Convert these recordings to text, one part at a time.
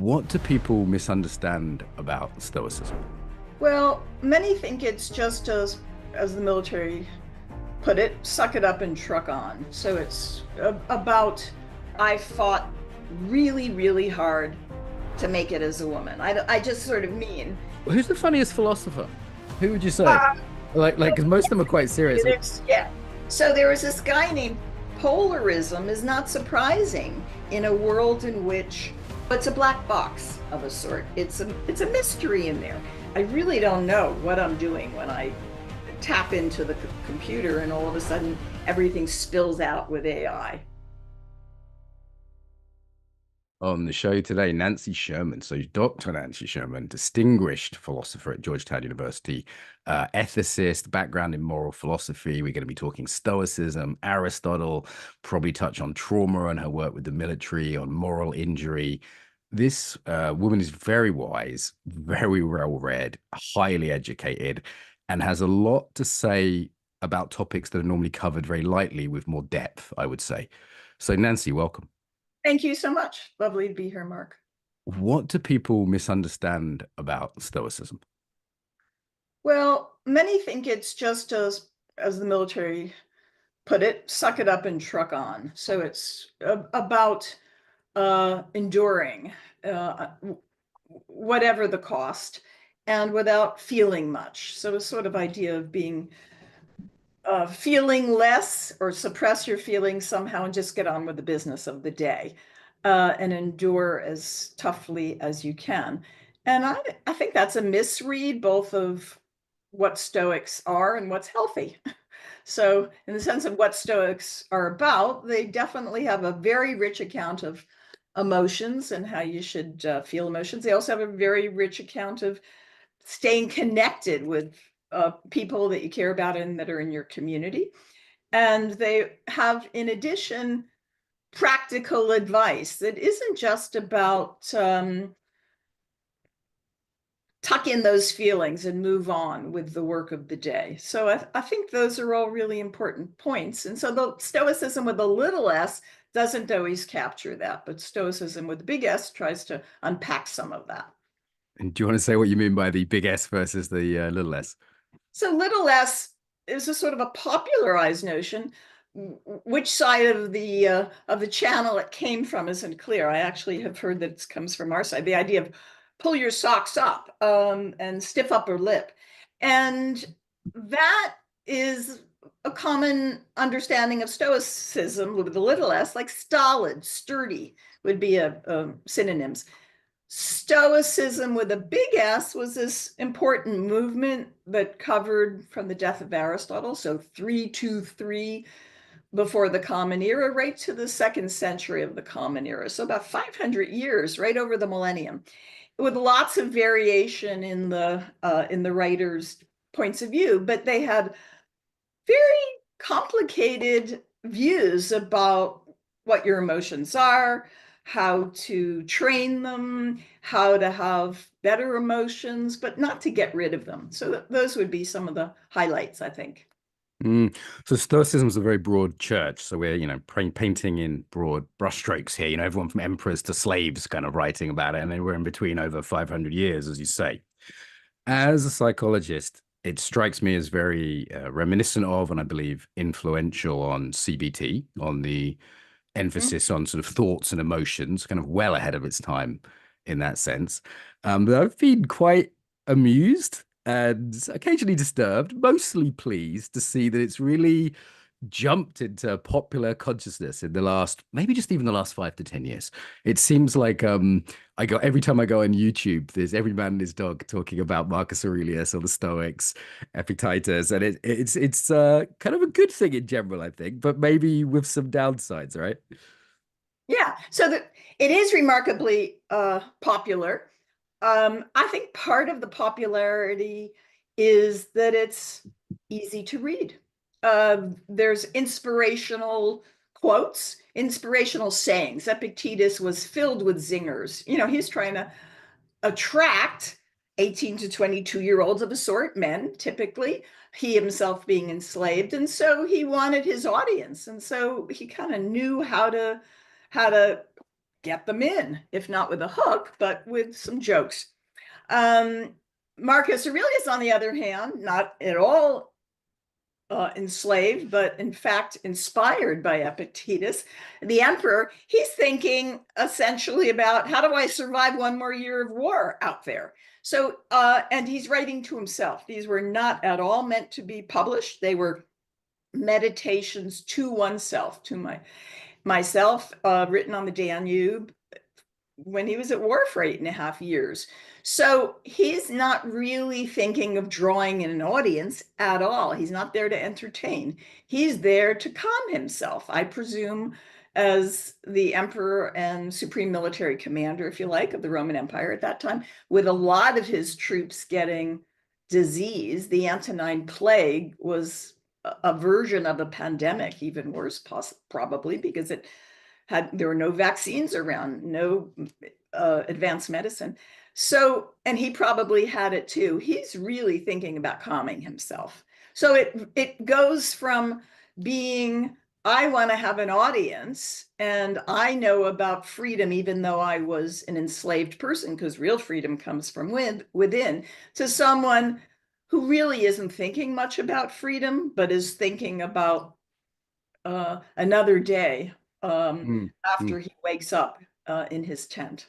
What do people misunderstand about Stoicism? Well, many think it's just as the military put it, suck it up and truck on. So it's about, I fought really, really hard to make it as a woman. I just sort of mean. Who's the funniest philosopher? Who would you say? Uh, Because most of them are quite serious. yeah. So there was this guy named Polarism is not surprising in a world in which it's a black box of a sort. It's a mystery in there. I really don't know what I'm doing when I tap into the computer and all of a sudden everything spills out with AI. On the show today, Nancy Sherman. So, Dr. Nancy Sherman, distinguished philosopher at Georgetown University, ethicist, background in moral philosophy. We're going to be talking Stoicism, Aristotle, probably touch on trauma and her work with the military, on moral injury. This woman is very wise, very well read, highly educated, and has a lot to say about topics that are normally covered very lightly with more depth, I would say. So, Nancy, welcome. Thank you so much. Lovely to be here, Mark. What do people misunderstand about Stoicism? Well, many think it's just as the military put it, suck it up and truck on. So it's about enduring whatever the cost and without feeling much. So a sort of idea of being feeling less or suppress your feelings somehow and just get on with the business of the day and endure as toughly as you can. And I think that's a misread both of what Stoics are and what's healthy. So in the sense of what Stoics are about, they definitely have a very rich account of emotions and how you should feel emotions. They also have a very rich account of staying connected with people that you care about and that are in your community. And they have, in addition, practical advice that isn't just about tuck in those feelings and move on with the work of the day. So I think those are all really important points. And so the Stoicism with a little s doesn't always capture that, but Stoicism with the big S tries to unpack some of that. And do you want to say what you mean by the big S versus the little s? So little s is a sort of a popularized notion. Which side of the channel it came from isn't clear. I actually have heard that it comes from our side. The idea of pull your socks up and stiff upper lip, and that is a common understanding of Stoicism with the little s, like stolid, sturdy would be synonyms. Stoicism with a big S was this important movement that covered from the death of Aristotle, so 323 before the Common Era, right to the 2nd century of the Common Era. So about 500 years, right over the millennium, with lots of variation in the writers' points of view, but they had very complicated views about what your emotions are, how to train them, how to have better emotions, but not to get rid of them. So those would be some of the highlights, I think. So Stoicism is a very broad church. So we're, painting in broad brushstrokes here. Everyone from emperors to slaves kind of writing about it. And then we're in between over 500 years, as you say. As a psychologist, it strikes me as very reminiscent of, and I believe influential on CBT, on the emphasis on sort of thoughts and emotions, kind of well ahead of its time in that sense. But I've been quite amused and occasionally disturbed, mostly pleased to see that it's really jumped into popular consciousness in the last, maybe just even the last 5 to 10 years. It seems like I go every time I go on YouTube, there's every man and his dog talking about Marcus Aurelius or the Stoics, Epictetus, and it's kind of a good thing in general, I think, but maybe with some downsides, right? Yeah, so it is remarkably popular. I think part of the popularity is that it's easy to read. There's inspirational quotes, inspirational sayings. Epictetus was filled with zingers. He's trying to attract 18 to 22-year-olds of a sort, men typically, he himself being enslaved. And so he wanted his audience. And so he kind of knew how to get them in, if not with a hook, but with some jokes. Marcus Aurelius, on the other hand, not at all enslaved, but in fact inspired by Epictetus, the emperor, he's thinking essentially about, how do I survive one more year of war out there? So, and he's writing to himself. These were not at all meant to be published. They were meditations to oneself, to myself, written on the Danube when he was at war for 8.5 years. So he's not really thinking of drawing in an audience at all. He's not there to entertain. He's there to calm himself, I presume, as the emperor and supreme military commander, if you like, of the Roman Empire at that time, with a lot of his troops getting disease. The Antonine Plague was a version of a pandemic, even worse, probably, because there were no vaccines around, no advanced medicine. So, and he probably had it too. He's really thinking about calming himself. So it goes from being, I want to have an audience and I know about freedom, even though I was an enslaved person, because real freedom comes from within, to someone who really isn't thinking much about freedom, but is thinking about another day after he wakes up in his tent.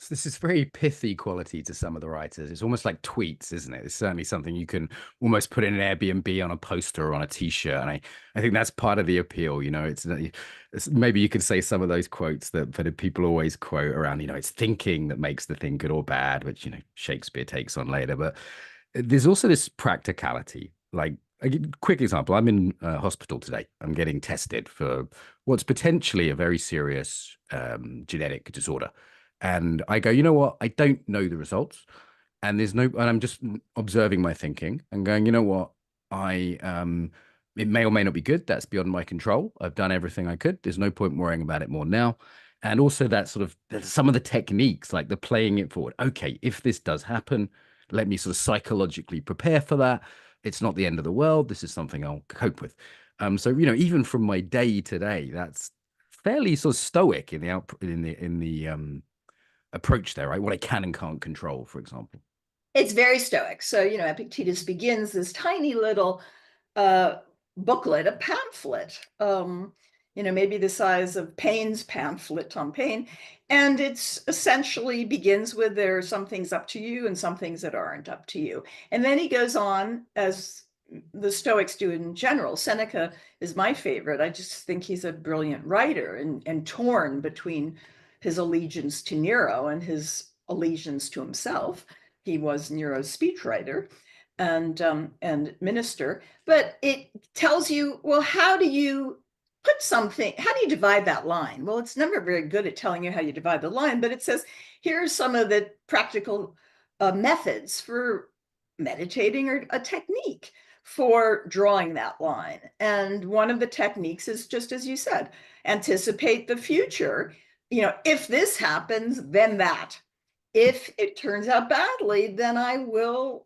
So this is very pithy quality to some of the writers. It's almost like tweets, isn't it? It's certainly something you can almost put in an Airbnb on a poster or on a T-shirt, and I think that's part of the appeal. It's maybe you could say some of those quotes that people always quote around. It's thinking that makes the thing good or bad, which Shakespeare takes on later. But there's also this practicality. Like a quick example: I'm in hospital today. I'm getting tested for what's potentially a very serious genetic disorder. And I go, you know what? I don't know the results. And I'm just observing my thinking and going, you know what? It may or may not be good. That's beyond my control. I've done everything I could. There's no point worrying about it more now. And also that sort of some of the techniques, like the playing it forward. Okay, if this does happen, let me sort of psychologically prepare for that. It's not the end of the world. This is something I'll cope with. So even from my day to day, that's fairly sort of stoic in the approach there, right? What I can and can't control, for example. It's very stoic. So, Epictetus begins this tiny little booklet, a pamphlet, maybe the size of Paine's pamphlet on Paine. And it's essentially begins with, there are some things up to you and some things that aren't up to you. And then he goes on, as the Stoics do in general. Seneca is my favorite. I just think he's a brilliant writer and torn between his allegiance to Nero and his allegiance to himself. He was Nero's speechwriter and minister, but it tells you, well, how do you divide that line? Well, it's never very good at telling you how you divide the line, but it says, here's some of the practical methods for meditating, or a technique for drawing that line. And one of the techniques is, just as you said, anticipate the future. If this happens, then that. If it turns out badly, then I will,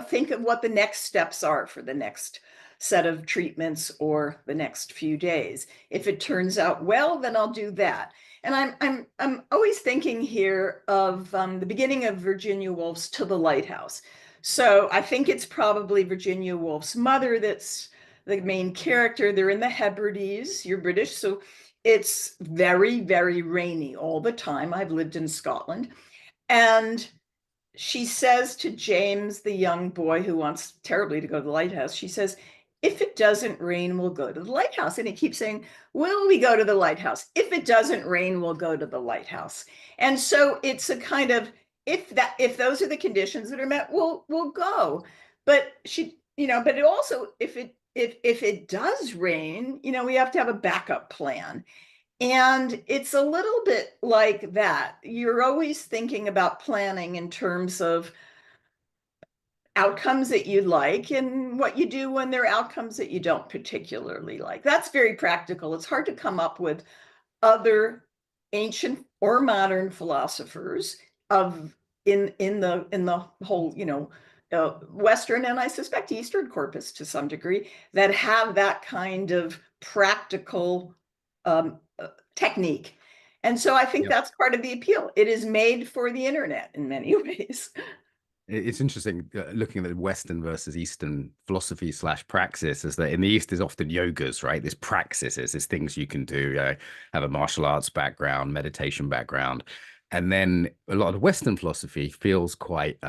think of what the next steps are for the next set of treatments or the next few days. If it turns out well, then I'll do that. And I'm always thinking here of the beginning of Virginia Woolf's To the Lighthouse. So I think it's probably Virginia Woolf's mother that's the main character. They're in the Hebrides. You're British, so it's very, very rainy all the time. I've lived in Scotland. And she says to James, the young boy who wants terribly to go to the lighthouse, she says, if it doesn't rain, we'll go to the lighthouse. And he keeps saying, will we go to the lighthouse? If it doesn't rain, we'll go to the lighthouse. And so it's a kind of, if those are the conditions that are met, we'll go. But but it also, if it does rain, we have to have a backup plan. And it's a little bit like that. You're always thinking about planning in terms of outcomes that you like and what you do when there are outcomes that you don't particularly like. That's very practical. It's hard to come up with other ancient or modern philosophers in the whole, Western, and I suspect Eastern corpus to some degree, that have that kind of practical technique. And so I think Yep. that's part of the appeal. It is made for the internet in many ways. It's interesting looking at the Western versus Eastern philosophy slash praxis is that in the East is often yogas, right? This praxis is this things you can do. Have a martial arts background, meditation background. And then a lot of Western philosophy feels quite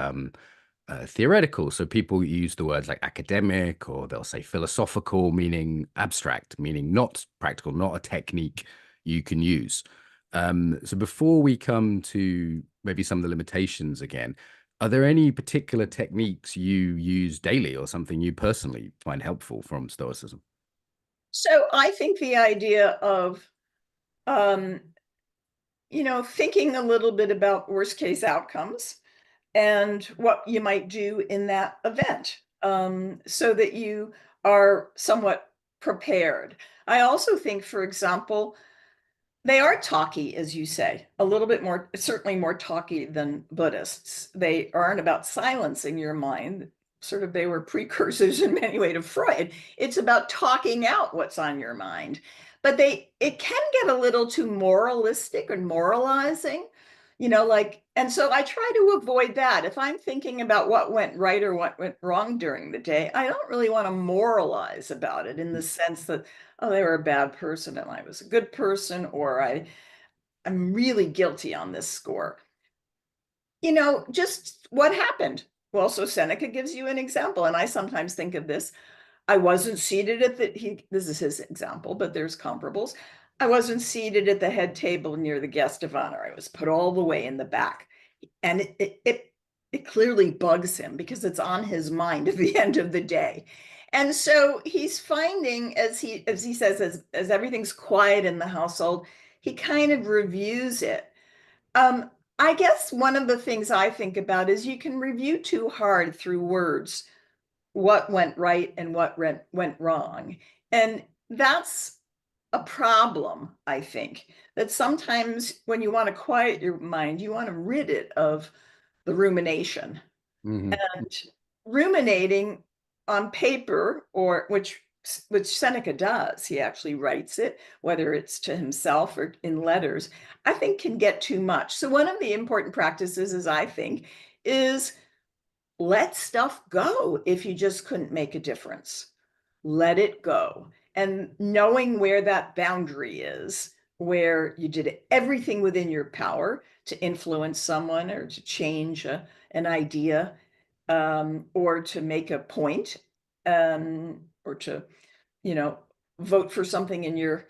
theoretical. So people use the words like academic, or they'll say philosophical, meaning abstract, meaning not practical, not a technique you can use. So before we come to maybe some of the limitations again, are there any particular techniques you use daily or something you personally find helpful from Stoicism? So I think the idea of, thinking a little bit about worst case outcomes and what you might do in that event, so that you are somewhat prepared. I also think, for example, they are talky, as you say, a little bit more, certainly more talky than Buddhists. They aren't about silencing your mind. Sort of, they were precursors in many ways to Freud. It's about talking out what's on your mind. But it can get a little too moralistic and moralizing, and so I try to avoid that. If I'm thinking about what went right or what went wrong during the day, I don't really want to moralize about it in the sense that, oh, they were a bad person and I was a good person, or I'm really guilty on this score. Just what happened. Well, so Seneca gives you an example, and I sometimes think of this. I wasn't seated at this is his example, but there's comparables. I wasn't seated at the head table near the guest of honor. I was put all the way in the back. And it clearly bugs him because it's on his mind at the end of the day. And so he's finding, as he says, as everything's quiet in the household, he kind of reviews it. I guess one of the things I think about is you can review too hard through words what went right and what went wrong. And that's a problem, I think, that sometimes when you want to quiet your mind, you want to rid it of the rumination. Hmm. And ruminating on paper, or which Seneca does, he actually writes it, whether it's to himself or in letters, I think can get too much. So one of the important practices, as I think, is let stuff go if you just couldn't make a difference. Let it go. And knowing where that boundary is, where you did everything within your power to influence someone or to change an idea, or to make a point, or to, you know, vote for something in your,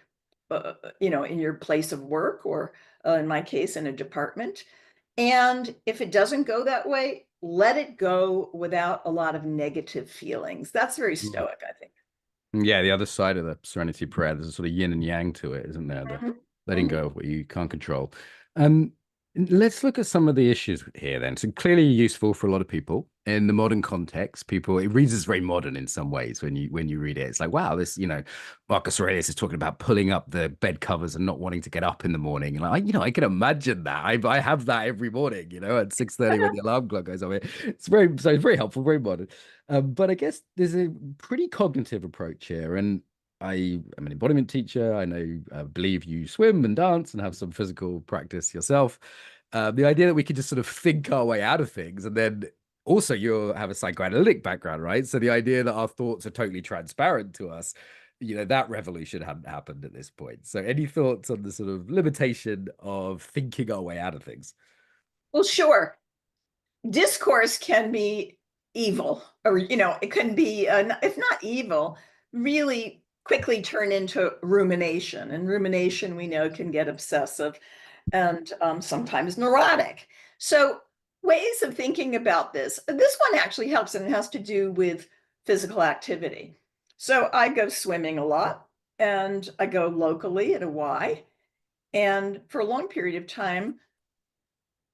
in your place of work, or in my case, in a department. And if it doesn't go that way, let it go without a lot of negative feelings. That's very Stoic, I think. Yeah, the other side of the Serenity Prayer, there's a sort of yin and yang to it, isn't there? The Mhm. letting Mhm. go of what you can't control. Um, let's look at some of the issues here then. So clearly useful for a lot of people in the modern context. People, it reads as very modern in some ways when you read it. It's like, wow, this, Marcus Aurelius is talking about pulling up the bed covers and not wanting to get up in the morning. And I can imagine that. I have that every morning, at 6:30 when the alarm clock goes off. It's very helpful, very modern. But I guess there's a pretty cognitive approach here. And am an embodiment teacher. I believe you swim and dance and have some physical practice yourself. The idea that we could just sort of think our way out of things, and then also you have a psychoanalytic background, right? So the idea that our thoughts are totally transparent to us, that revolution hadn't happened at this point. So any thoughts on the sort of limitation of thinking our way out of things? Well, sure. Discourse can be evil, or, it can be, if not evil, really quickly turn into rumination. And rumination, we know, can get obsessive and sometimes neurotic. So ways of thinking about this one actually helps, and it has to do with physical activity. So I go swimming a lot, and I go locally at a Y. And for a long period of time,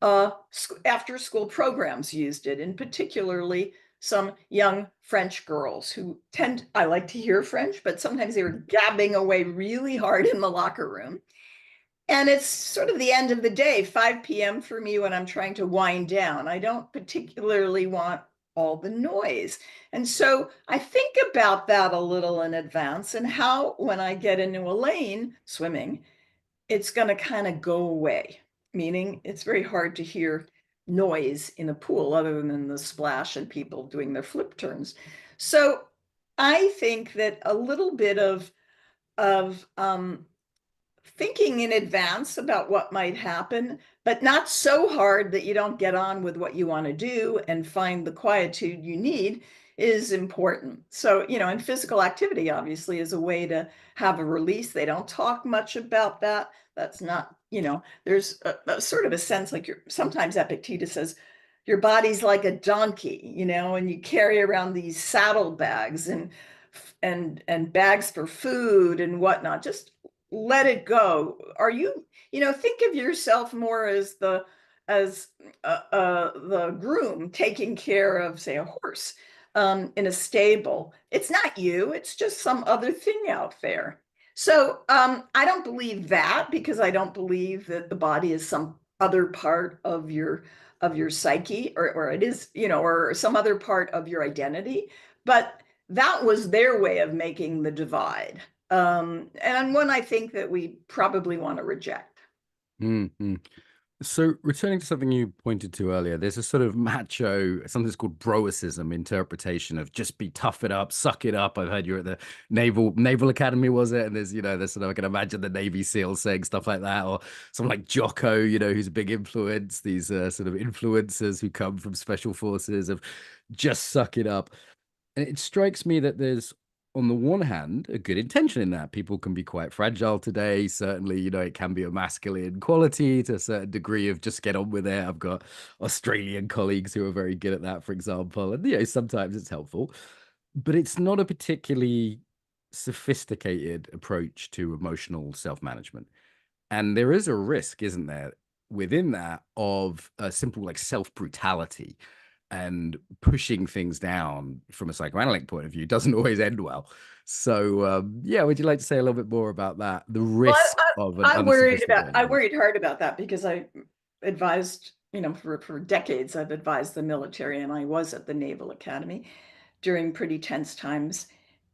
after school programs used it, and particularly some young French girls who I like to hear French, but sometimes they were gabbing away really hard in the locker room. And it's sort of the end of the day, 5 p.m. for me when I'm trying to wind down. I don't particularly want all the noise. And so I think about that a little in advance, and how, when I get into a lane swimming, it's going to kind of go away, meaning it's very hard to hear noise in a pool other than the splash and people doing their flip turns. So I think that a little bit of thinking in advance about what might happen, but not so hard that you don't get on with what you want to do and find the quietude you need is important. So, and physical activity obviously is a way to have a release. They don't talk much about that. That's not, there's a sort of a sense like sometimes Epictetus says, your body's like a donkey, and you carry around these saddle bags and bags for food and whatnot. Just let it go. Are you, think of yourself more as the groom taking care of, say, a horse in a stable. It's not you, it's just some other thing out there. So I don't believe that, because I don't believe that the body is some other part of your psyche, or it is, or some other part of your identity. But that was their way of making the divide. And one I think that we probably want to reject. Mm-hmm. So returning to something you pointed to earlier, there's a sort of macho, something that's called Broicism interpretation of just be tough it up, suck it up. I've heard you're at the Naval Academy, was it? And there's sort of, I can imagine the Navy SEALs saying stuff like that, or someone like Jocko, who's a big influence, these sort of influencers who come from special forces of just suck it up. And it strikes me that there's, on the one hand, a good intention in that. People can be quite fragile today. Certainly, it can be a masculine quality to a certain degree of just get on with it. I've got Australian colleagues who are very good at that, for example. And, sometimes it's helpful, but it's not a particularly sophisticated approach to emotional self-management. And there is a risk, isn't there, within that of a simple like self-brutality, and pushing things down from a psychoanalytic point of view doesn't always end well. So yeah, would you like to say a little bit more about that? The Well, risk of an unsophisticated I approach. worried hard about that, because I advised, for decades, I've advised the military, and I was at the Naval Academy during pretty tense times,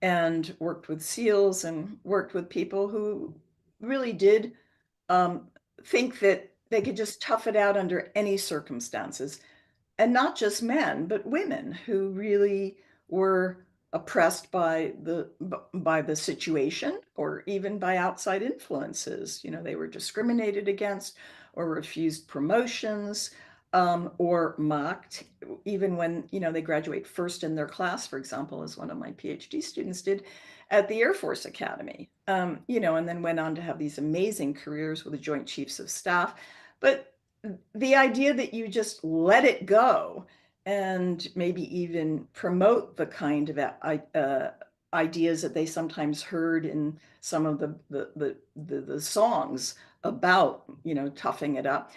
and worked with SEALs and worked with people who really did um, think that they could just tough it out under any circumstances. And not just men, but women who really were oppressed by the situation, or even by outside influences. They were discriminated against, or refused promotions, or mocked, even when they graduate first in their class, for example, as one of my PhD students did at the Air Force Academy. And then went on to have these amazing careers with the Joint Chiefs of Staff. But the idea that you just let it go, and maybe even promote the kind of ideas that they sometimes heard in some of the songs about toughing it up,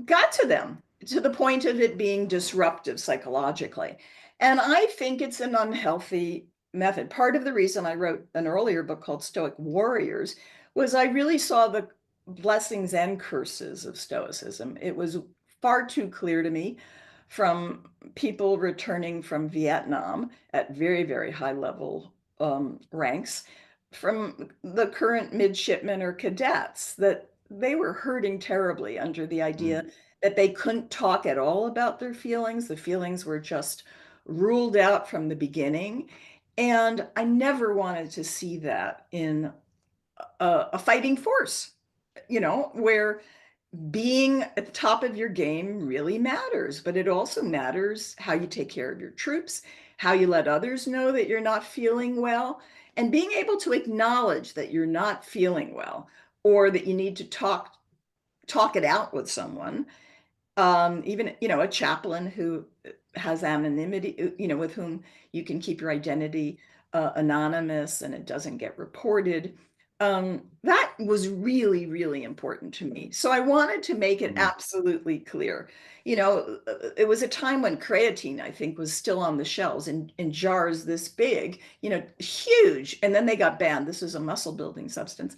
got to them, to the point of it being disruptive psychologically. And I think it's an unhealthy method. Part of the reason I wrote an earlier book called Stoic Warriors was I really saw the blessings and curses of Stoicism. It was far too clear to me, from people returning from Vietnam at very, very high level ranks, from the current midshipmen or cadets, that they were hurting terribly under the idea that they couldn't talk at all about their feelings. The feelings were just ruled out from the beginning. And I never wanted to see that in a fighting force, where being at the top of your game really matters, but it also matters how you take care of your troops, how you let others know that you're not feeling well, and being able to acknowledge that you're not feeling well, or that you need to talk it out with someone. Even, a chaplain who has anonymity, with whom you can keep your identity anonymous and it doesn't get reported. That was really, really important to me. So I wanted to make it Mm. absolutely clear. It was a time when creatine, I think, was still on the shelves in jars this big, huge. And then they got banned. This is a muscle building substance.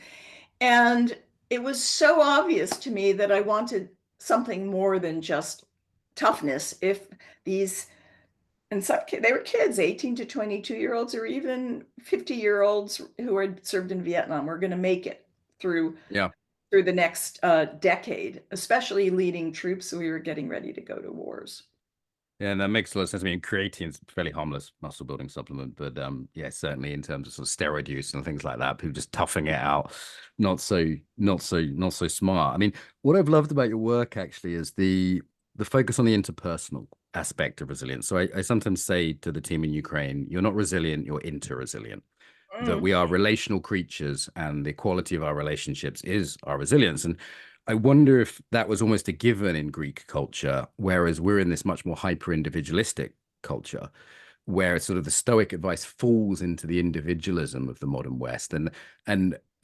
And it was so obvious to me that I wanted something more than just toughness. If these, and some they were kids, 18 to 22-year-olds, or even 50-year-olds who had served in Vietnam, were going to make it through Yeah. through the next decade, especially leading troops. We were getting ready to go to wars. Yeah, and that makes a lot of sense. I mean, creatine is a fairly harmless muscle building supplement, but yeah, certainly in terms of sort of steroid use and things like that, people just toughing it out, not so smart. I mean, what I've loved about your work actually is the focus on the interpersonal aspect of resilience. So I sometimes say to the team in Ukraine, you're not resilient, you're inter-resilient. That Mm. we are relational creatures and the quality of our relationships is our resilience. And I wonder if that was almost a given in Greek culture, whereas we're in this much more hyper individualistic culture, where sort of the Stoic advice falls into the individualism of the modern West, and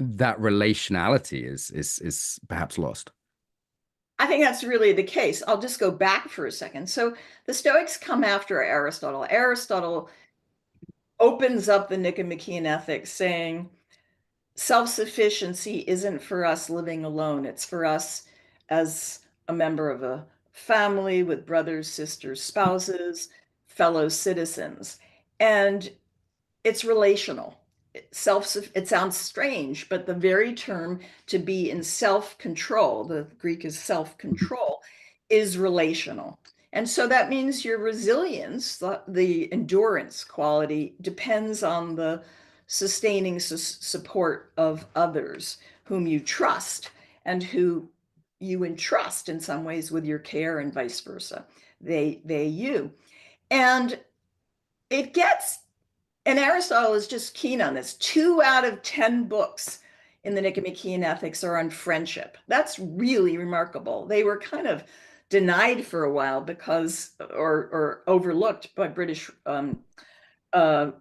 that relationality is perhaps lost. I think that's really the case. I'll just go back for a second. So the Stoics come after Aristotle. Aristotle opens up the Nicomachean Ethics saying, self-sufficiency isn't for us living alone. It's for us as a member of a family with brothers, sisters, spouses, fellow citizens. And it's relational. It sounds strange, but the very term to be in self-control, the Greek is self-control, is relational. And so that means your resilience, the endurance quality, depends on the sustaining support of others whom you trust and who you entrust in some ways with your care and vice versa. They you. And it gets and Aristotle is just keen on this. 2 out of 10 books in the Nicomachean Ethics are on friendship. That's really remarkable. They were kind of denied for a while because, or overlooked by British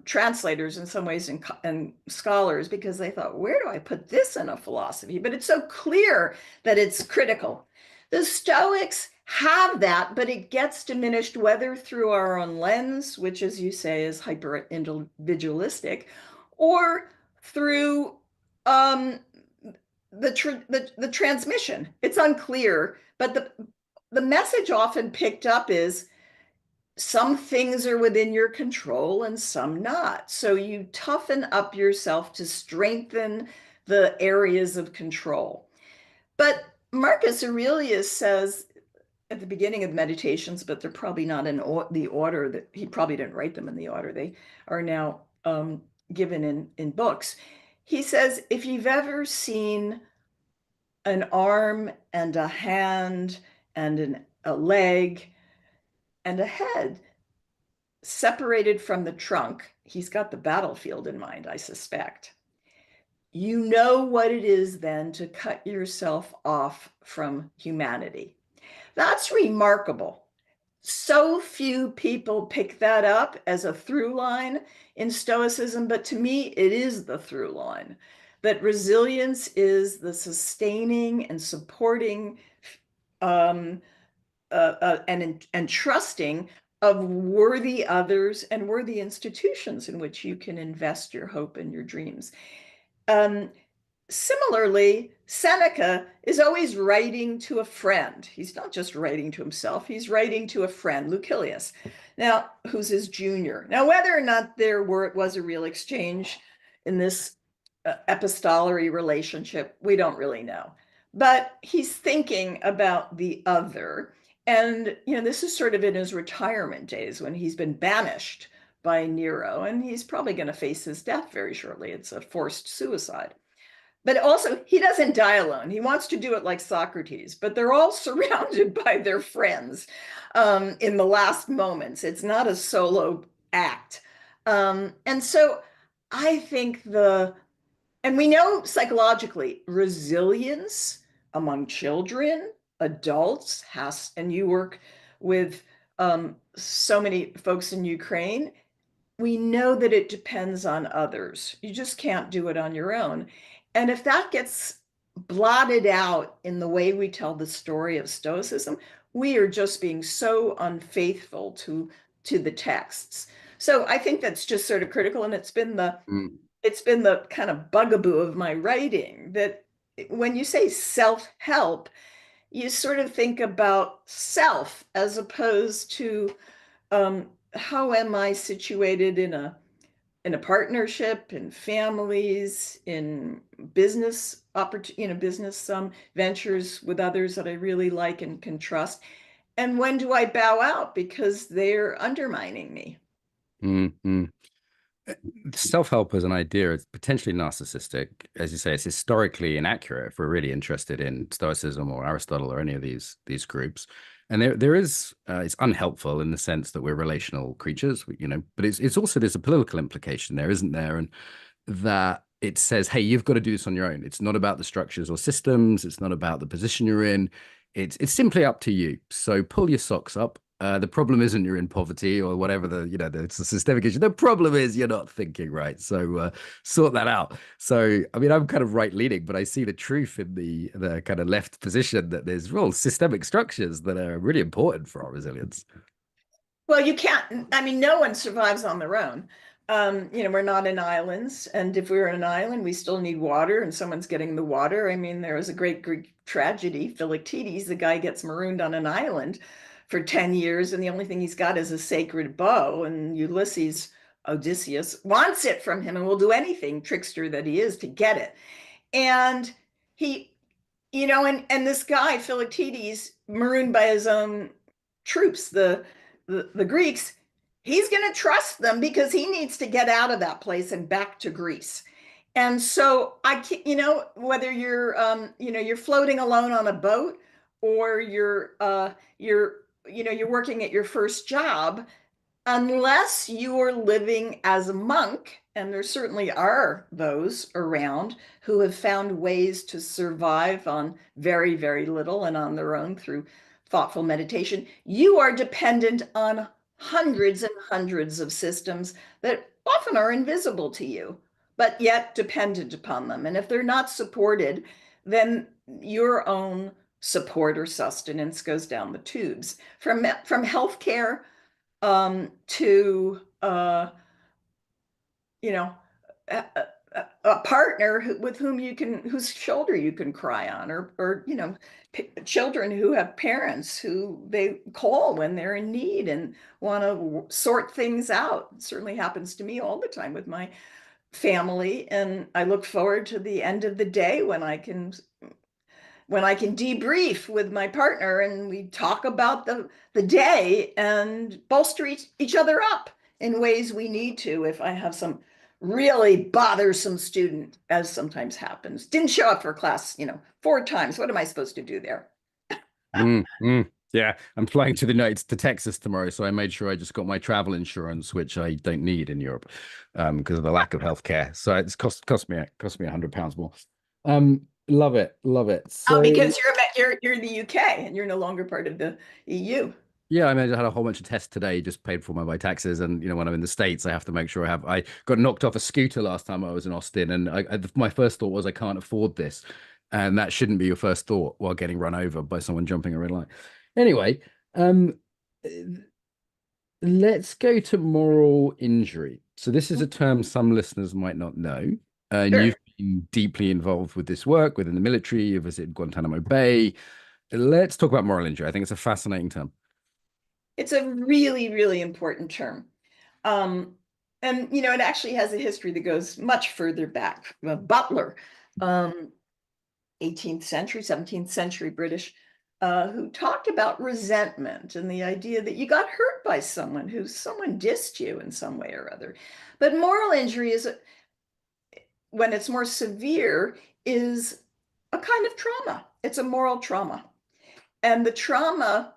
translators in some ways and scholars because they thought, where do I put this in a philosophy? But it's so clear that it's critical. The Stoics have that, but it gets diminished whether through our own lens, which, as you say, is hyper individualistic, or through the transmission. It's unclear, but the message often picked up is some things are within your control and some not. So you toughen up yourself to strengthen the areas of control. But Marcus Aurelius says at the beginning of Meditations, but they're probably not in the order that he probably didn't write them in the order they are now given in books. He says, if you've ever seen an arm and a hand and a leg and a head separated from the trunk, he's got the battlefield in mind, I suspect. You know what it is then to cut yourself off from humanity. That's remarkable. So few people pick that up as a through line in Stoicism, but to me, it is the through line that resilience is the sustaining and supporting um, and trusting of worthy others and worthy institutions in which you can invest your hope and your dreams. Um, Similarly, Seneca is always writing to a friend. He's not just writing to himself, he's writing to a friend, Lucilius, now who's his junior. Now, whether or not was a real exchange in this epistolary relationship, we don't really know. But he's thinking about the other. And, this is sort of in his retirement days when he's been banished by Nero, and he's probably going to face his death very shortly. It's a forced suicide. But also, he doesn't die alone. He wants to do it like Socrates, but they're all surrounded by their friends in the last moments. It's not a solo act. And so I think and we know psychologically, resilience among children, adults and you work with so many folks in Ukraine, we know that it depends on others. You just can't do it on your own. And if that gets blotted out in the way we tell the story of Stoicism, we are just being so unfaithful to the texts. So I think that's just sort of critical, and it's been the kind of bugaboo of my writing that when you say self-help, you sort of think about self as opposed to how am I situated in a in a partnership, in families, in business business ventures with others that I really like and can trust. And when do I bow out because they're undermining me? Mm-hmm. Self-help as an idea is potentially narcissistic. As you say, it's historically inaccurate if we're really interested in Stoicism or Aristotle or any of these groups. And there is it's unhelpful in the sense that we're relational creatures, but it's also there's a political implication there, isn't there? And that it says, hey, you've got to do this on your own. It's not about the structures or systems. It's not about the position you're in. It's simply up to you. So pull your socks up. The problem isn't you're in poverty or whatever it's a systemic issue. The problem is you're not thinking right. So sort that out. So I mean, I'm kind of right leaning, but I see the truth in the kind of left position that there's real systemic structures that are really important for our resilience. Well, you can't, I mean, no one survives on their own. We're not in islands, and if we were an island, we still need water, and someone's getting the water. I mean, there was a great Greek tragedy, Philoctetes, the guy gets marooned on an island for 10 years, and the only thing he's got is a sacred bow, and Ulysses, Odysseus, wants it from him and will do anything, trickster that he is, to get it. And he and this guy Philoctetes, marooned by his own troops, the Greeks, he's going to trust them because he needs to get out of that place and back to Greece. And so I can't, whether you're floating alone on a boat, or you're working at your first job, unless you are living as a monk, and there certainly are those around who have found ways to survive on very, very little and on their own through thoughtful meditation, you are dependent on hundreds and hundreds of systems that often are invisible to you, but yet dependent upon them. And if they're not supported, then your own support or sustenance goes down the tubes. From healthcare to a partner with whose shoulder you can cry on, or children who have parents who they call when they're in need and want to sort things out. It certainly happens to me all the time with my family, and I look forward to the end of the day when I can debrief with my partner and we talk about the day and bolster each other up in ways we need to. If I have some really bothersome student, as sometimes happens, didn't show up for class, 4 times, what am I supposed to do there? Yeah, I'm flying to Texas tomorrow, so I made sure I just got my travel insurance, which I don't need in Europe, because of the lack of healthcare. So it's cost me £100 more. Love it, love it. Oh, So because you're in the UK and you're no longer part of the EU. yeah, I mean, I had a whole bunch of tests today, just paid for by taxes, and when I'm in the States, I have to make sure I got knocked off a scooter last time I was in Austin, and my first thought was I can't afford this, and that shouldn't be your first thought while getting run over by someone jumping a red light. Anyway, um, let's go to moral injury. So this is a term some listeners might not know, and Sure. you've been deeply involved with this work within the military. You visited Guantanamo Bay. Let's talk about moral injury. I think it's a fascinating term. It's a really, really important term. Um, and it actually has a history that goes much further back. Butler, 18th century, 17th century British, who talked about resentment and the idea that you got hurt by someone dissed you in some way or other. But moral injury is, when it's more severe, is a kind of trauma. It's a moral trauma. And the trauma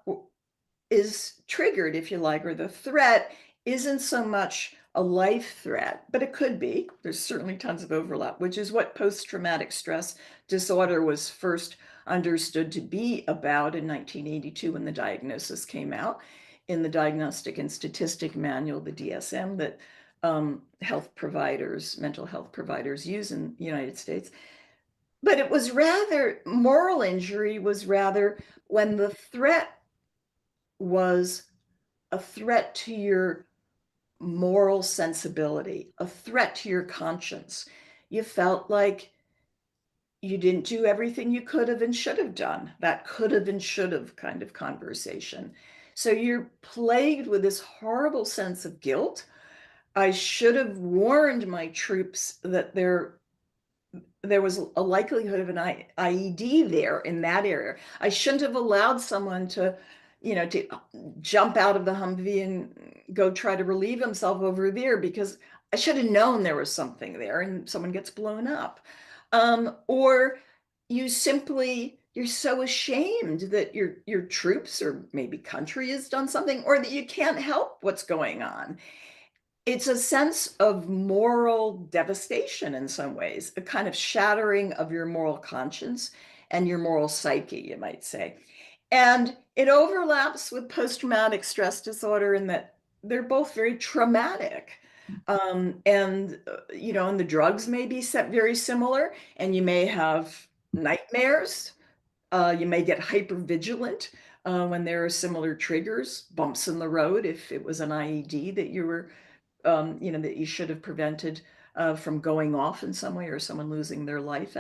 is triggered, if you like, or the threat isn't so much a life threat, but it could be. There's certainly tons of overlap, which is what post-traumatic stress disorder was first understood to be about in 1982 when the diagnosis came out in the Diagnostic and Statistic Manual, the DSM, that mental health providers use in the United States. But it was rather, moral injury was rather when the threat was a threat to your moral sensibility, a threat to your conscience. You felt like you didn't do everything you could have and should have done. That could have and should have kind of conversation. So you're plagued with this horrible sense of guilt, I should have warned my troops that there was a likelihood of an IED there in that area. I shouldn't have allowed someone to, to jump out of the Humvee and go try to relieve himself over there, because I should have known there was something there and someone gets blown up. Or you're so ashamed that your troops or maybe country has done something, or that you can't help what's going on. It's a sense of moral devastation in some ways, a kind of shattering of your moral conscience and your moral psyche, you might say. And it overlaps with post-traumatic stress disorder in that they're both very traumatic. And the drugs may be very similar, and you may have nightmares. You may get hypervigilant when there are similar triggers, bumps in the road, if it was an IED that you were that you should have prevented from going off in some way, or someone losing their life.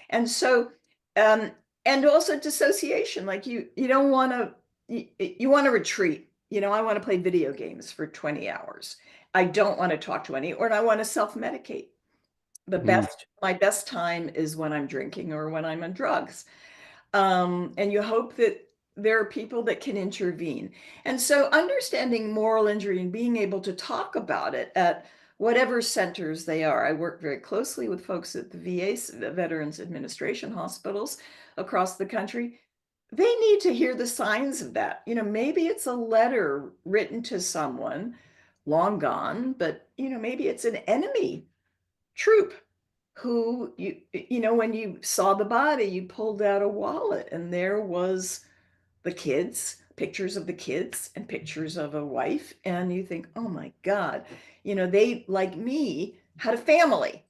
And so, um, and also dissociation, like you don't want to, you want to retreat. I want to play video games for 20 hours. I don't want to talk to any, or I want to self-medicate. My best time is when I'm drinking or when I'm on drugs. And you hope that there are people that can intervene. And so understanding moral injury and being able to talk about it at whatever centers they are. I work very closely with folks at the VA, the Veterans Administration hospitals across the country. They need to hear the signs of that. Maybe it's a letter written to someone long gone, but maybe it's an enemy troop who when you saw the body, you pulled out a wallet and there was the kids, pictures of the kids and pictures of a wife, and you think, oh my God, they, like me, had a family,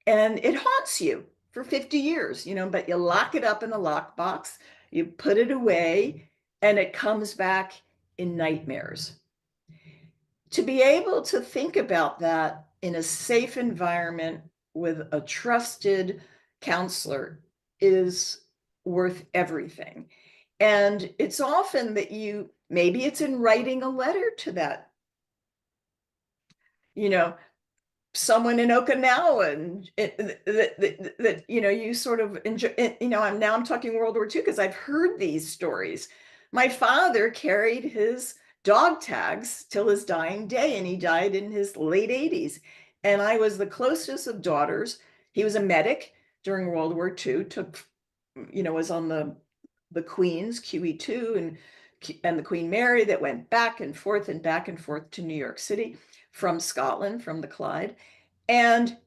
and it haunts you for 50 years, but you lock it up in a lockbox, you put it away, and it comes back in nightmares. To be able to think about that in a safe environment with a trusted counselor is worth everything. And it's often that maybe it's in writing a letter to that, someone in Okinawa, and that you sort of enjoy. I'm talking World War II because I've heard these stories. My father carried his dog tags till his dying day, and he died in his late 80s. And I was the closest of daughters. He was a medic during World War II. Was on the Queen's QE2 and the Queen Mary that went back and forth to New York City from Scotland, from the Clyde. And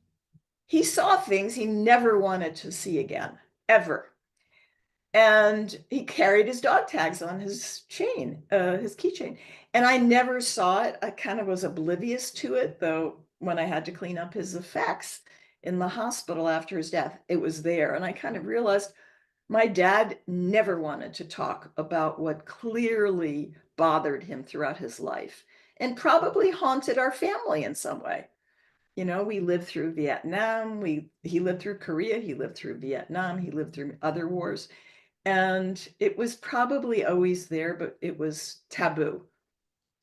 he saw things he never wanted to see again, ever. And he carried his dog tags on his chain, his keychain. And I never saw it. I kind of was oblivious to it, though, when I had to clean up his effects in the hospital after his death, it was there. And I kind of realized my dad never wanted to talk about what clearly bothered him throughout his life and probably haunted our family in some way. We lived through Vietnam. He lived through Korea. He lived through Vietnam. He lived through other wars. And it was probably always there, but it was taboo.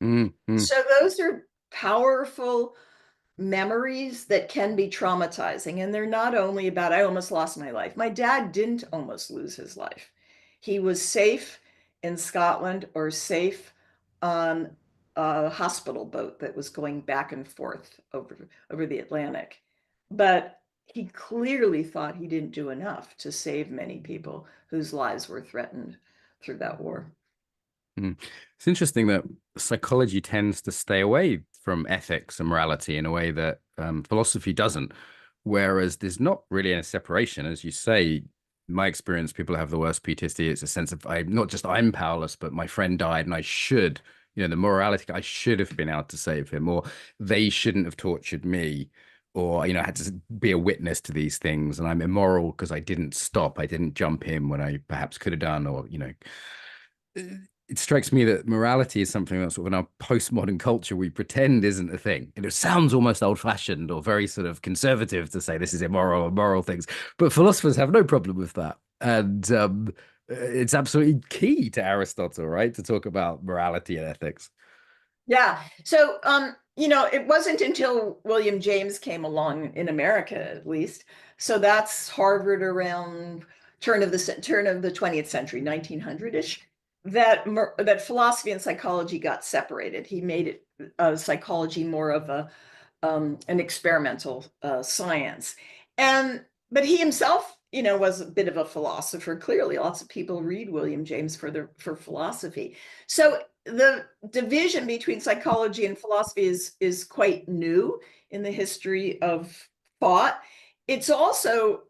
So those are powerful memories that can be traumatizing. And they're not only about, I almost lost my life. My dad didn't almost lose his life. He was safe in Scotland, or safe on a hospital boat that was going back and forth over the Atlantic. But he clearly thought he didn't do enough to save many people whose lives were threatened through that war. It's interesting that psychology tends to stay away from ethics and morality in a way that philosophy doesn't. Whereas there's not really a separation, as you say. My experience, people have the worst PTSD. It's a sense of not just I'm powerless, but my friend died, and I should, the morality. I should have been out to save him, or they shouldn't have tortured me, or had to be a witness to these things, and I'm immoral because I didn't stop, I didn't jump in when I perhaps could have done, or it strikes me that morality is something that sort of in our postmodern culture we pretend isn't a thing. And it sounds almost old-fashioned or very sort of conservative to say this is immoral or moral things, but philosophers have no problem with that. And it's absolutely key to Aristotle, right, to talk about morality and ethics. Yeah. So it wasn't until William James came along in America, at least. So that's Harvard around turn of the 20th century, 1900-ish, that philosophy and psychology got separated. He made it psychology more of an experimental science. But he himself, was a bit of a philosopher. Clearly, lots of people read William James for philosophy. So the division between psychology and philosophy is quite new in the history of thought. It's also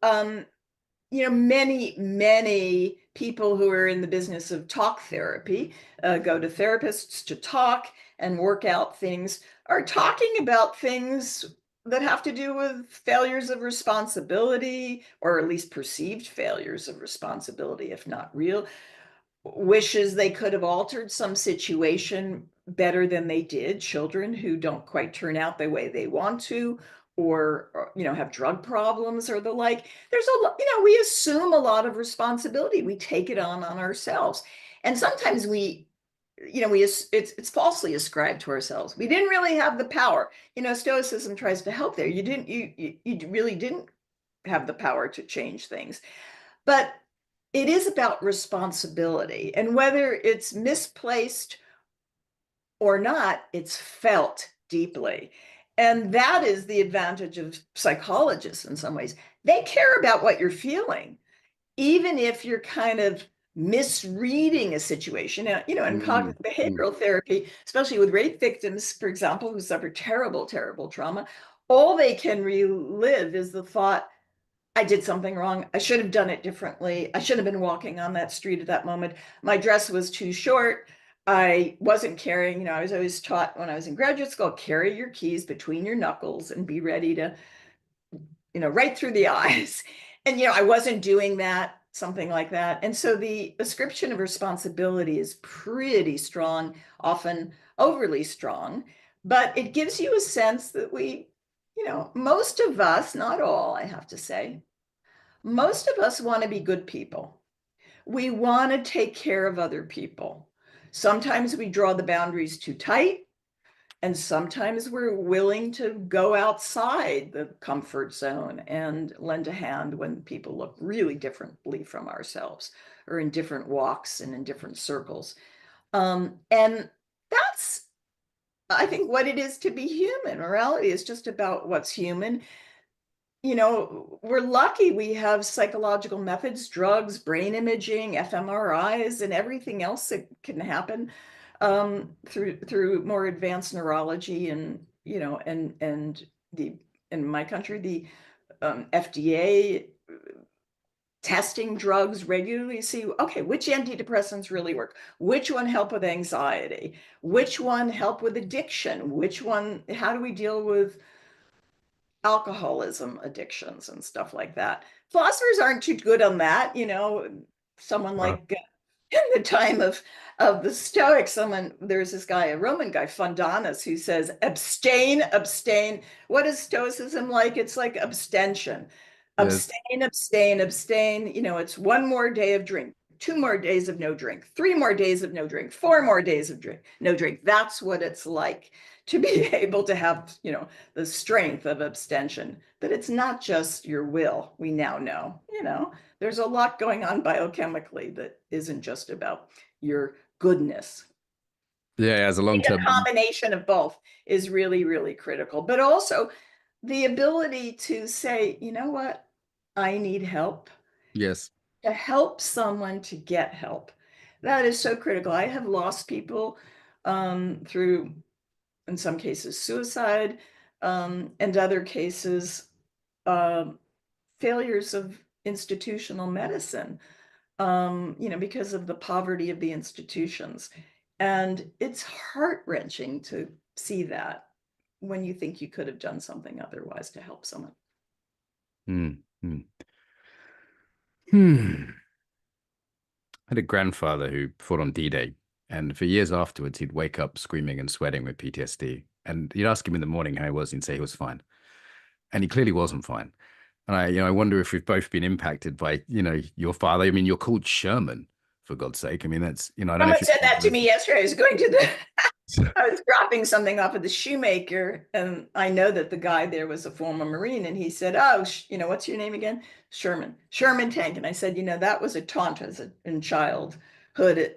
many people who are in the business of talk therapy go to therapists to talk and work out things, are talking about things that have to do with failures of responsibility, or at least perceived failures of responsibility, if not real, wishes they could have altered some situation better than they did, children who don't quite turn out the way they want to, or have drug problems or the like. There's we assume a lot of responsibility. We take it on ourselves, and sometimes it's falsely ascribed to ourselves. We didn't really have the power. Stoicism tries to help there. You really didn't have the power to change things. But it is about responsibility, and whether it's misplaced or not, it's felt deeply. And that is the advantage of psychologists in some ways. They care about what you're feeling, even if you're kind of misreading a situation. Now, in cognitive behavioral therapy, especially with rape victims, for example, who suffer terrible, terrible trauma, all they can relive is the thought, I did something wrong. I should have done it differently. I should have been walking on that street at that moment. My dress was too short. I wasn't carrying, I was always taught when I was in graduate school, carry your keys between your knuckles and be ready to, right through the eyes. And, I wasn't doing that, something like that. And so the ascription of responsibility is pretty strong, often overly strong, but it gives you a sense that most of us, not all, I have to say, most of us want to be good people. We want to take care of other people. Sometimes we draw the boundaries too tight, and sometimes we're willing to go outside the comfort zone and lend a hand when people look really differently from ourselves, or in different walks and in different circles. And that's, I think, what it is to be human. Morality is just about what's human. We're lucky we have psychological methods, drugs, brain imaging, fMRIs, and everything else that can happen through more advanced neurology, and in my country, the FDA testing drugs regularly, see, okay, which antidepressants really work, which one help with anxiety, which one help with addiction, which one, how do we deal with alcoholism addictions and stuff like that. Philosophers aren't too good on that. Someone like in the time of the Stoics, there's this guy, a Roman guy, Fundanus, who says, abstain, abstain. What is Stoicism like? It's like abstention. Yes. Abstain, abstain, abstain. It's one more day of drink, 2 more days of no drink, 3 more days of no drink, 4 more days of no drink. That's what it's like to be able to have, the strength of abstention. But it's not just your will. We now know, there's a lot going on biochemically that isn't just about your goodness. Yeah, as a long-term combination of both is really, really critical. But also the ability to say, you know what, I need help. Yes. To help someone to get help. That is so critical. I have lost people through, in some cases, suicide, and other cases, failures of institutional medicine, because of the poverty of the institutions. And it's heart-wrenching to see that when you think you could have done something otherwise to help someone. I had a grandfather who fought on D-Day, and for years afterwards, he'd wake up screaming and sweating with PTSD. And you'd ask him in the morning how he was, and he'd say he was fine. And he clearly wasn't fine. And I wonder if we've both been impacted by, your father. I mean, you're called Sherman, for God's sake. I mean, that's, I don't know Someone if said that to me yesterday. I was going to I was dropping something off of the shoemaker, and I know that the guy there was a former Marine, and he said, "Oh, what's your name again?" Sherman, Sherman Tank. And I said, that was a taunt in childhood,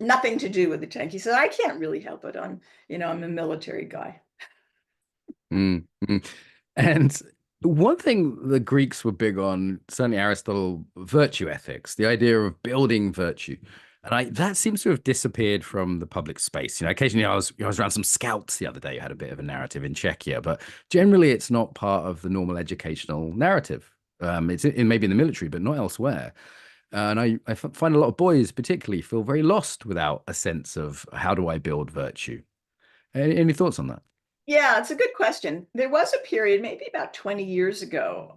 nothing to do with the tank. He said, "I can't really help it. I'm a military guy." Mm, mm. And one thing the Greeks were big on, certainly Aristotle, virtue ethics, the idea of building virtue. And that seems to have disappeared from the public space. Occasionally I was around some scouts the other day who had a bit of a narrative in Czechia, but generally it's not part of the normal educational narrative. Maybe in the military, but not elsewhere. And I find a lot of boys particularly feel very lost without a sense of how do I build virtue. Any thoughts on that? Yeah, it's a good question. There was a period, maybe about 20 years ago,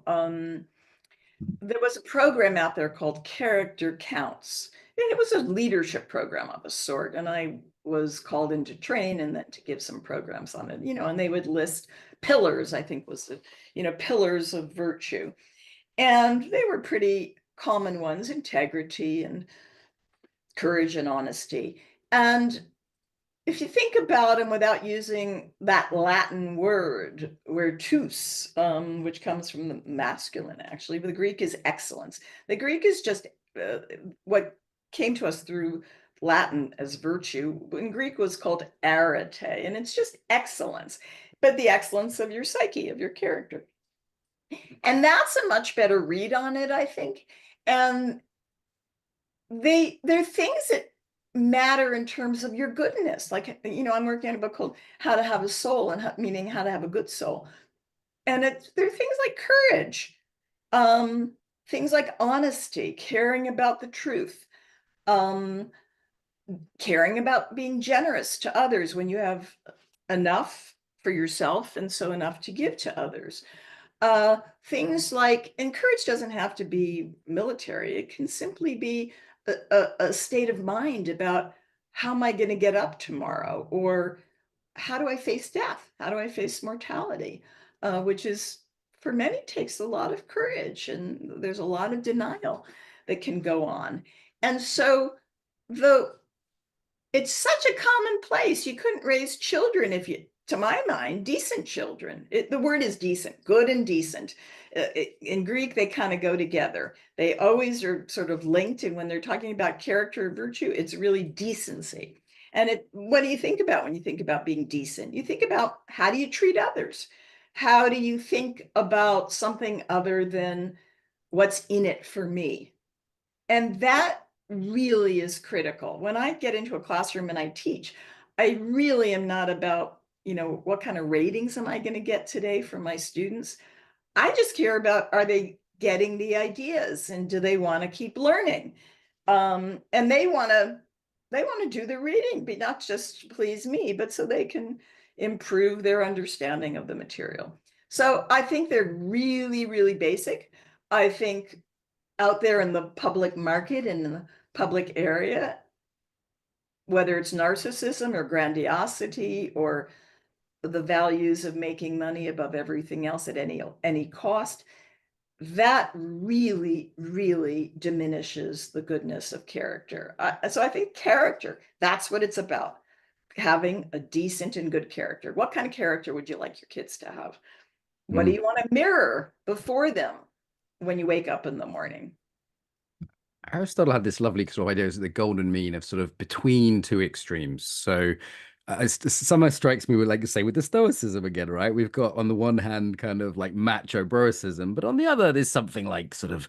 there was a program out there called Character Counts. And it was a leadership program of a sort. And I was called in to train and then to give some programs on it, and they would list pillars, I think was the, pillars of virtue. And they were pretty common ones: integrity and courage and honesty. And if you think about them without using that Latin word, virtus, which comes from the masculine, actually, but the Greek is excellence. The Greek is just what came to us through Latin as virtue. In Greek was called arete, and it's just excellence, but the excellence of your psyche, of your character. And that's a much better read on it, I think. And they're things that matter in terms of your goodness. Like, I'm working on a book called How to Have a Soul, and meaning how to have a good soul. And there are things like courage, um, things like honesty, caring about the truth, um, caring about being generous to others when you have enough for yourself and so enough to give to others. Things like, and courage doesn't have to be military. It can simply be a state of mind about, how am I going to get up tomorrow? Or how do I face death? How do I face mortality? Which is, for many, takes a lot of courage, and there's a lot of denial that can go on. And so the it's such a common place. You couldn't raise children if you, to my mind, decent children. The word is decent, good and decent. In Greek, they kind of go together. They always are sort of linked. And when they're talking about character or virtue, it's really decency. And what do you think about when you think about being decent? You think about, how do you treat others? How do you think about something other than what's in it for me? And that really is critical. When I get into a classroom and I teach, I really am not about, what kind of ratings am I going to get today from my students? I just care about, are they getting the ideas, and do they want to keep learning? And they want to do the reading, but not just to please me, but so they can improve their understanding of the material. So I think they're really, really basic. I think out there in the public market and in the public area, whether it's narcissism or grandiosity or the values of making money above everything else at any cost, that really, really diminishes the goodness of character. So I think character, that's what it's about. Having a decent and good character. What kind of character would you like your kids to have? What do Mm. you want to mirror before them when you wake up in the morning? Aristotle had this lovely sort of idea of the golden mean of sort of between two extremes. So somehow strikes me with, like you say, with the Stoicism again, right? We've got on the one hand kind of like macho Broicism, but on the other, there's something like sort of,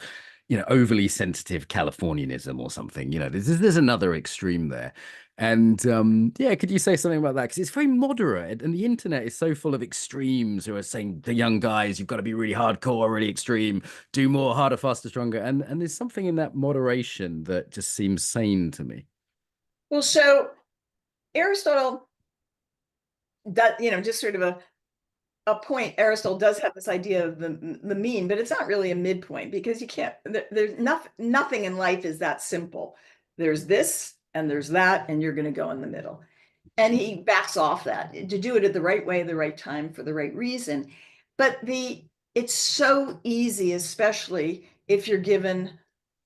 overly sensitive Californianism or something. There's another extreme there. And yeah, could you say something about that? Because it's very moderate, and the internet is so full of extremes who are saying the young guys, you've got to be really hardcore, really extreme, do more, harder, faster, stronger. And there's something in that moderation that just seems sane to me. Well, so Aristotle, that, just sort of a point, Aristotle does have this idea of the mean, but it's not really a midpoint, because you can't, there's nothing in life is that simple. There's this and there's that, and you're going to go in the middle. And he backs off that to do it at the right way, the right time, for the right reason. But it's so easy, especially if you're given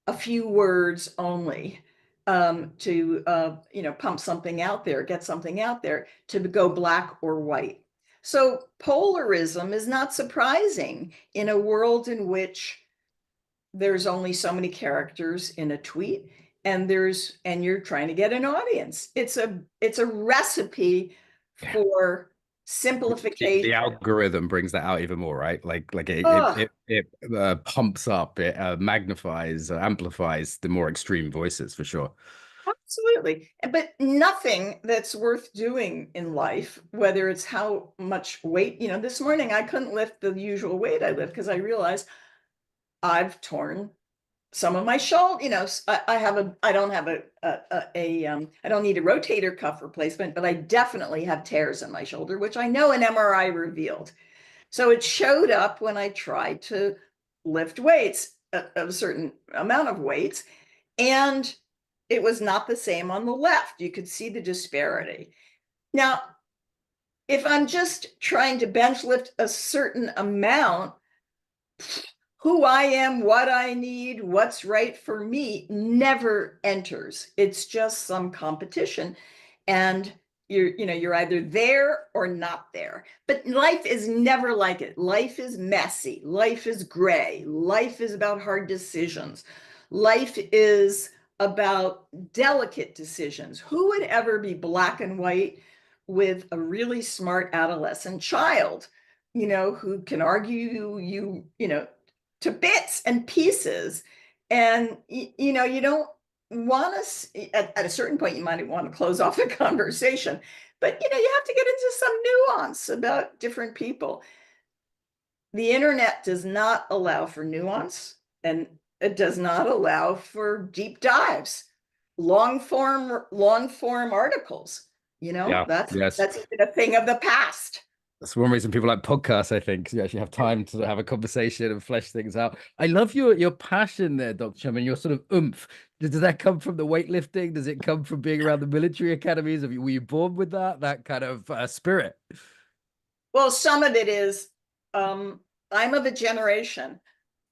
a few words only, to pump something out there, get something out there, to go black or white. So polarism is not surprising in a world in which there's only so many characters in a tweet, and you're trying to get an audience. It's a recipe for simplification. The algorithm brings that out even more, right? Like Oh, it pumps up, it magnifies, amplifies the more extreme voices for sure. absolutely. But nothing that's worth doing in life, whether it's how much weight, this morning I couldn't lift the usual weight I lift because I realized I've torn some of my shoulder. I don't have I don't need a rotator cuff replacement, but I definitely have tears in my shoulder, which I know an MRI revealed. So it showed up when I tried to lift weights, a certain amount of weights, and it was not the same on the left. You could see the disparity. Now, if I'm just trying to bench lift a certain amount, who I am, what I need, what's right for me never enters. It's just some competition. And you're either there or not there. But life is never like it. Life is messy. Life is gray. Life is about hard decisions. Life is about delicate decisions. Who would ever be black and white with a really smart adolescent child, who can argue to bits and pieces? And you don't want to, at a certain point, you might want to close off the conversation, but you have to get into some nuance about different people. The internet does not allow for nuance, and it does not allow for deep dives, long form articles. Yeah. That's Yes. that's even a thing of the past. That's one reason people like podcasts, I think, 'cause you actually have time to have a conversation and flesh things out. I love your passion there, Dr. Sherman, your sort of oomph. Does that come from the weightlifting? Does it come from being around the military academies? Were you born with that kind of spirit? Well, some of it is, I'm of a generation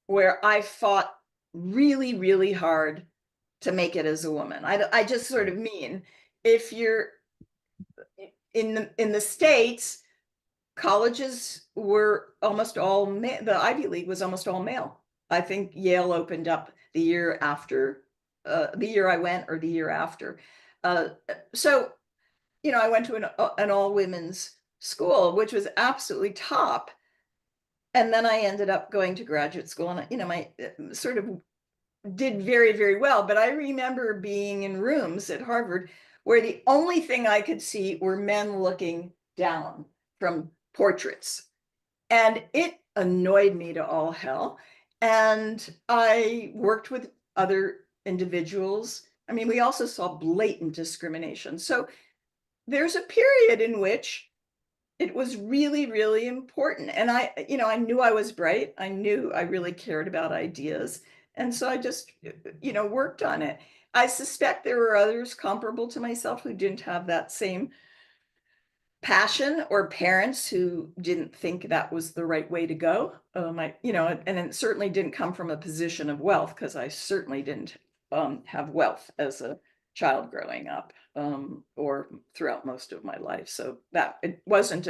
where I fought really, really hard to make it as a woman. I just sort of mean, if you're in the States, colleges were almost all male. The Ivy League was almost all male. I think Yale opened up the year after, the year I went, or the year after. So, I went to an all women's school, which was absolutely top. And then I ended up going to graduate school, and my sort of did very, very well. But I remember being in rooms at Harvard where the only thing I could see were men looking down from portraits. And it annoyed me to all hell. And I worked with other individuals. I mean, we also saw blatant discrimination. So there's a period in which it was really, really important. And I knew I was bright. I knew I really cared about ideas. And so I just, worked on it. I suspect there were others comparable to myself who didn't have that same passion, or parents who didn't think that was the right way to go. And it certainly didn't come from a position of wealth, because I certainly didn't have wealth as a child growing up, or throughout most of my life. So that it wasn't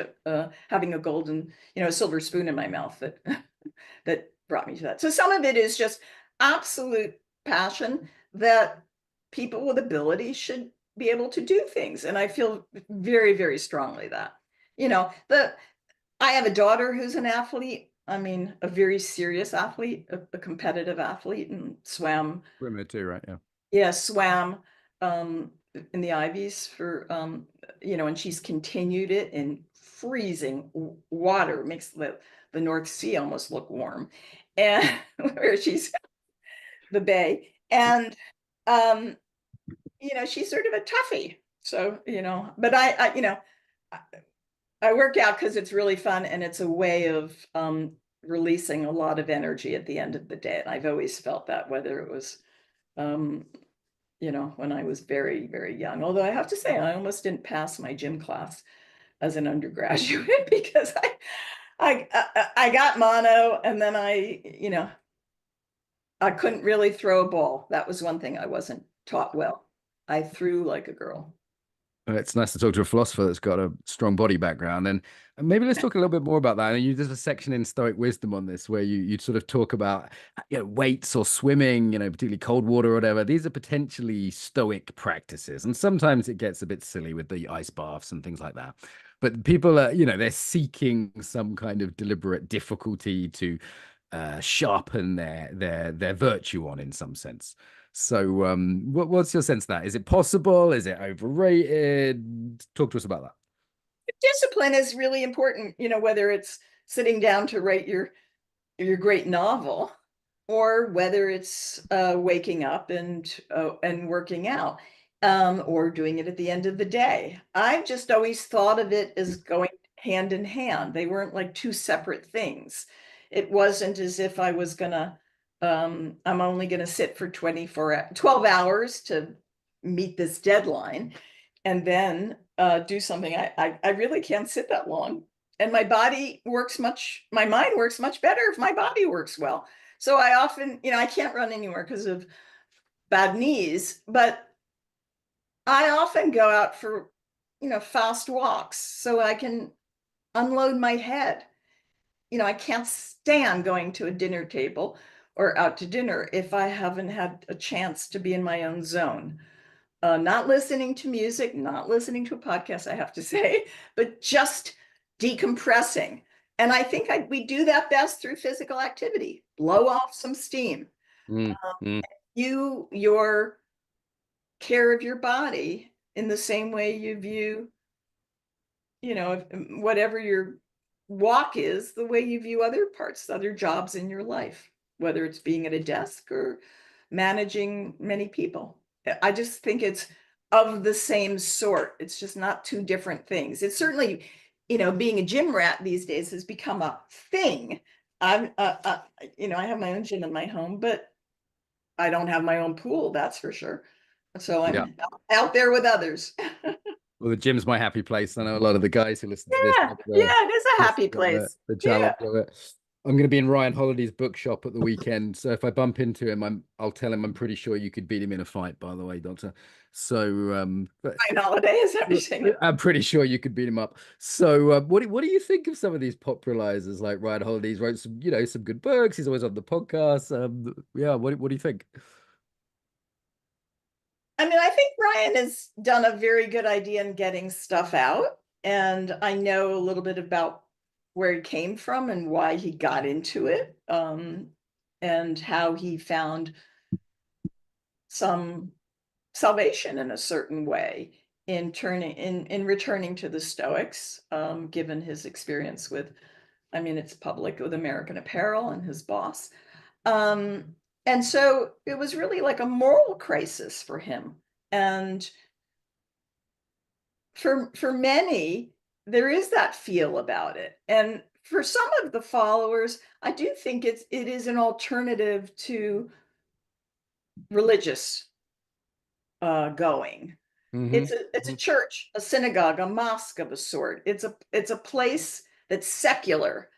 having a golden, silver spoon in my mouth that that brought me to that. So some of it is just absolute passion that people with ability should be able to do things. And I feel very, very strongly that, I have a daughter who's an athlete. I mean, a very serious athlete, a competitive athlete, and swam. Women too, right? Yeah. Yeah, swam in the Ivies for, and she's continued it in freezing water, makes the North Sea almost look warm, and where she's the bay. And she's sort of a toughie. So, but I work out because it's really fun, and it's a way of releasing a lot of energy at the end of the day. And I've always felt that, whether it was, when I was very, very young. Although I have to say, I almost didn't pass my gym class as an undergraduate because I got mono, and then I couldn't really throw a ball. That was one thing I wasn't taught well. I threw like a girl. It's nice to talk to a philosopher that's got a strong body background. And maybe let's talk a little bit more about that. And you there's a section in Stoic Wisdom on this where you sort of talk about weights or swimming, particularly cold water or whatever. These are potentially Stoic practices. And sometimes it gets a bit silly with the ice baths and things like that. But people are, they're seeking some kind of deliberate difficulty to sharpen their virtue on in some sense. So, what's your sense of that? Is it possible? Is it overrated? Talk to us about that. Discipline is really important, whether it's sitting down to write your great novel, or whether it's waking up and working out, or doing it at the end of the day. I've just always thought of it as going hand in hand. They weren't like two separate things. It wasn't as if I was gonna, I'm only gonna sit for 12 hours to meet this deadline, and then do something. I really can't sit that long. And my mind works much better if my body works well. So I often, I can't run anywhere because of bad knees, but I often go out for, fast walks so I can unload my head. I can't stand going to a dinner table or out to dinner if I haven't had a chance to be in my own zone. Not listening to music, not listening to a podcast, I have to say, but just decompressing. And I think we do that best through physical activity. Blow off some steam. Mm, mm. Your care of your body in the same way you view, whatever your walk is, the way you view other parts, other jobs in your life, whether it's being at a desk or managing many people. I just think it's of the same sort. It's just not two different things. It's certainly, being a gym rat these days has become a thing. I have my own gym in my home, but I don't have my own pool, that's for sure. So Yeah. I'm out there with others. Well, the gym's my happy place. I know a lot of the guys who listen to this Yeah, have yeah, it is a just happy got place. the Yeah. challenge of it. I'm going to be in Ryan Holiday's bookshop at the weekend, so if I bump into him, I'll tell him I'm pretty sure you could beat him in a fight. By the way, Doctor. So, but Ryan Holiday is everything. I'm pretty sure you could beat him up. So, what do you think of some of these popularizers like Ryan Holiday's wrote some some good books. He's always on the podcast. Yeah, what do you think? I mean, I think Ryan has done a very good idea in getting stuff out. And I know a little bit about where he came from and why he got into it, and how he found some salvation in a certain way in returning to the Stoics, given his experience with, I mean, it's public, with American Apparel and his boss. And so it was really like a moral crisis for him. And for many, there is that feel about it. And for some of the followers, I do think it is an alternative to religious going. Hmm. It's a church, a synagogue, a mosque of a sort. It's a place that's secular,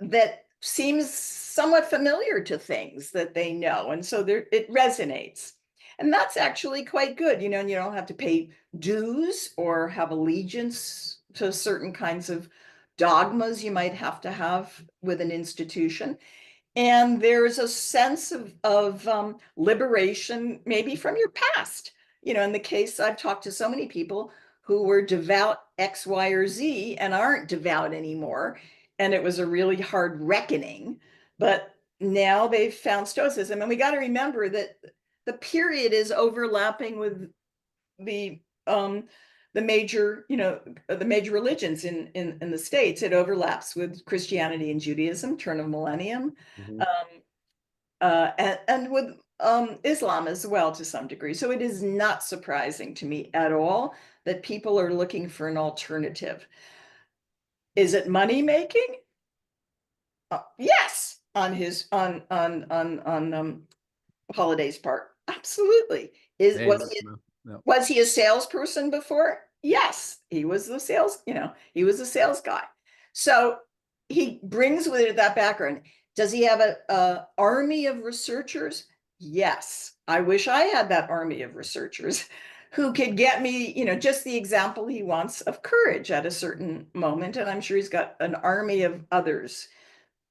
that seems somewhat familiar to things that they know, and so there it resonates. And that's actually quite good, and you don't have to pay dues or have allegiance to certain kinds of dogmas you might have to have with an institution. And there's a sense of liberation, maybe from your past. In the case, I've talked to so many people who were devout X, Y, or Z and aren't devout anymore. And it was a really hard reckoning. But now they've found Stoicism. And we got to remember that the period is overlapping with the um, the major, the major religions in the States. It overlaps with Christianity and Judaism, turn of millennium, Hmm. um, and with Islam as well to some degree. So it is not surprising to me at all that people are looking for an alternative. Is it money making? Yes, on his on Holiday's part, absolutely. Is Very much so. Yeah. Was he a salesperson before? Yes, he was the sales, he was a sales guy. So he brings with it that background. Does he have a army of researchers? Yes, I wish I had that army of researchers who could get me, just the example he wants of courage at a certain moment. And I'm sure he's got an army of others.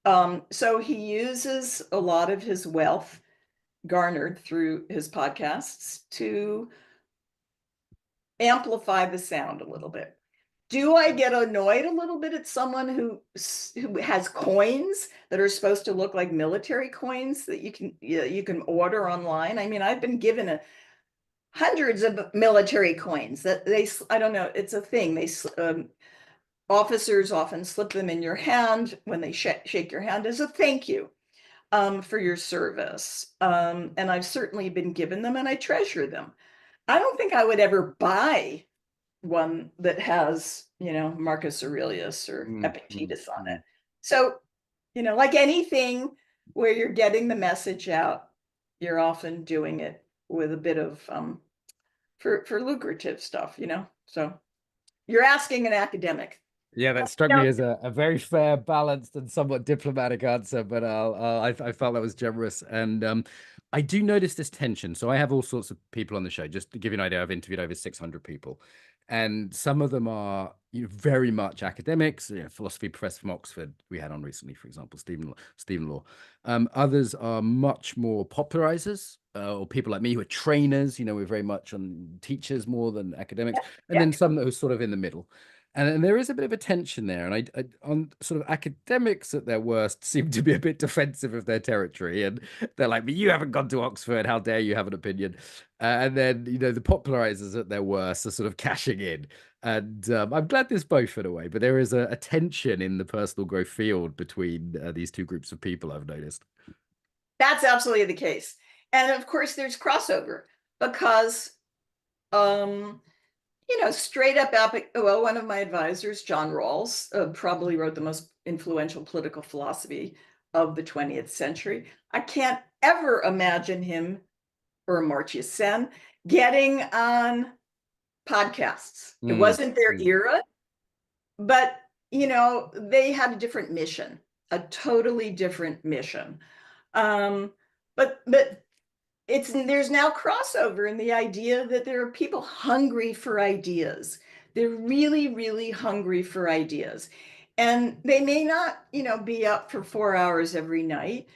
So he uses a lot of his wealth garnered through his podcasts to amplify the sound a little bit. Do I get annoyed a little bit at someone who has coins that are supposed to look like military coins that you can order online? I mean, I've been given hundreds of military coins that I don't know, it's a thing. Officers often slip them in your hand when they shake your hand as a thank you for your service. And I've certainly been given them and I treasure them. I don't think I would ever buy one that has, Marcus Aurelius or Mm, mm, Epictetus on it. mm. So, like anything where you're getting the message out, you're often doing it with a bit of for lucrative stuff, So you're asking an academic. Yeah, that struck Now, me as a very fair, balanced, and somewhat diplomatic answer, but I felt that was generous. And I do notice this tension. So I have all sorts of people on the show. Just to give you an idea, I've interviewed over 600 people, and some of them are very much academics. Philosophy professor from Oxford we had on recently, for example, Stephen Law. Others are much more popularizers, or people like me who are trainers. We're very much on teachers more than academics, and yeah, then some that are sort of in the middle. And there is a bit of a tension there. And I on sort of academics at their worst seem to be a bit defensive of their territory. And they're like, but you haven't gone to Oxford. How dare you have an opinion? And then, the popularizers at their worst are sort of cashing in. And I'm glad there's both in a way, but there is a tension in the personal growth field between these two groups of people, I've noticed. that's absolutely the case. And of course, there's crossover because straight up epic. Well, one of my advisors, John Rawls, probably wrote the most influential political philosophy of the 20th century. I can't ever imagine him or Marcus Sen getting on podcasts. It Mm, wasn't their mm, era, but they had a different mission, a totally different mission. Um, but there's now crossover in the idea that there are people hungry for ideas. They're really, really hungry for ideas. And they may not, be up for 4 hours every night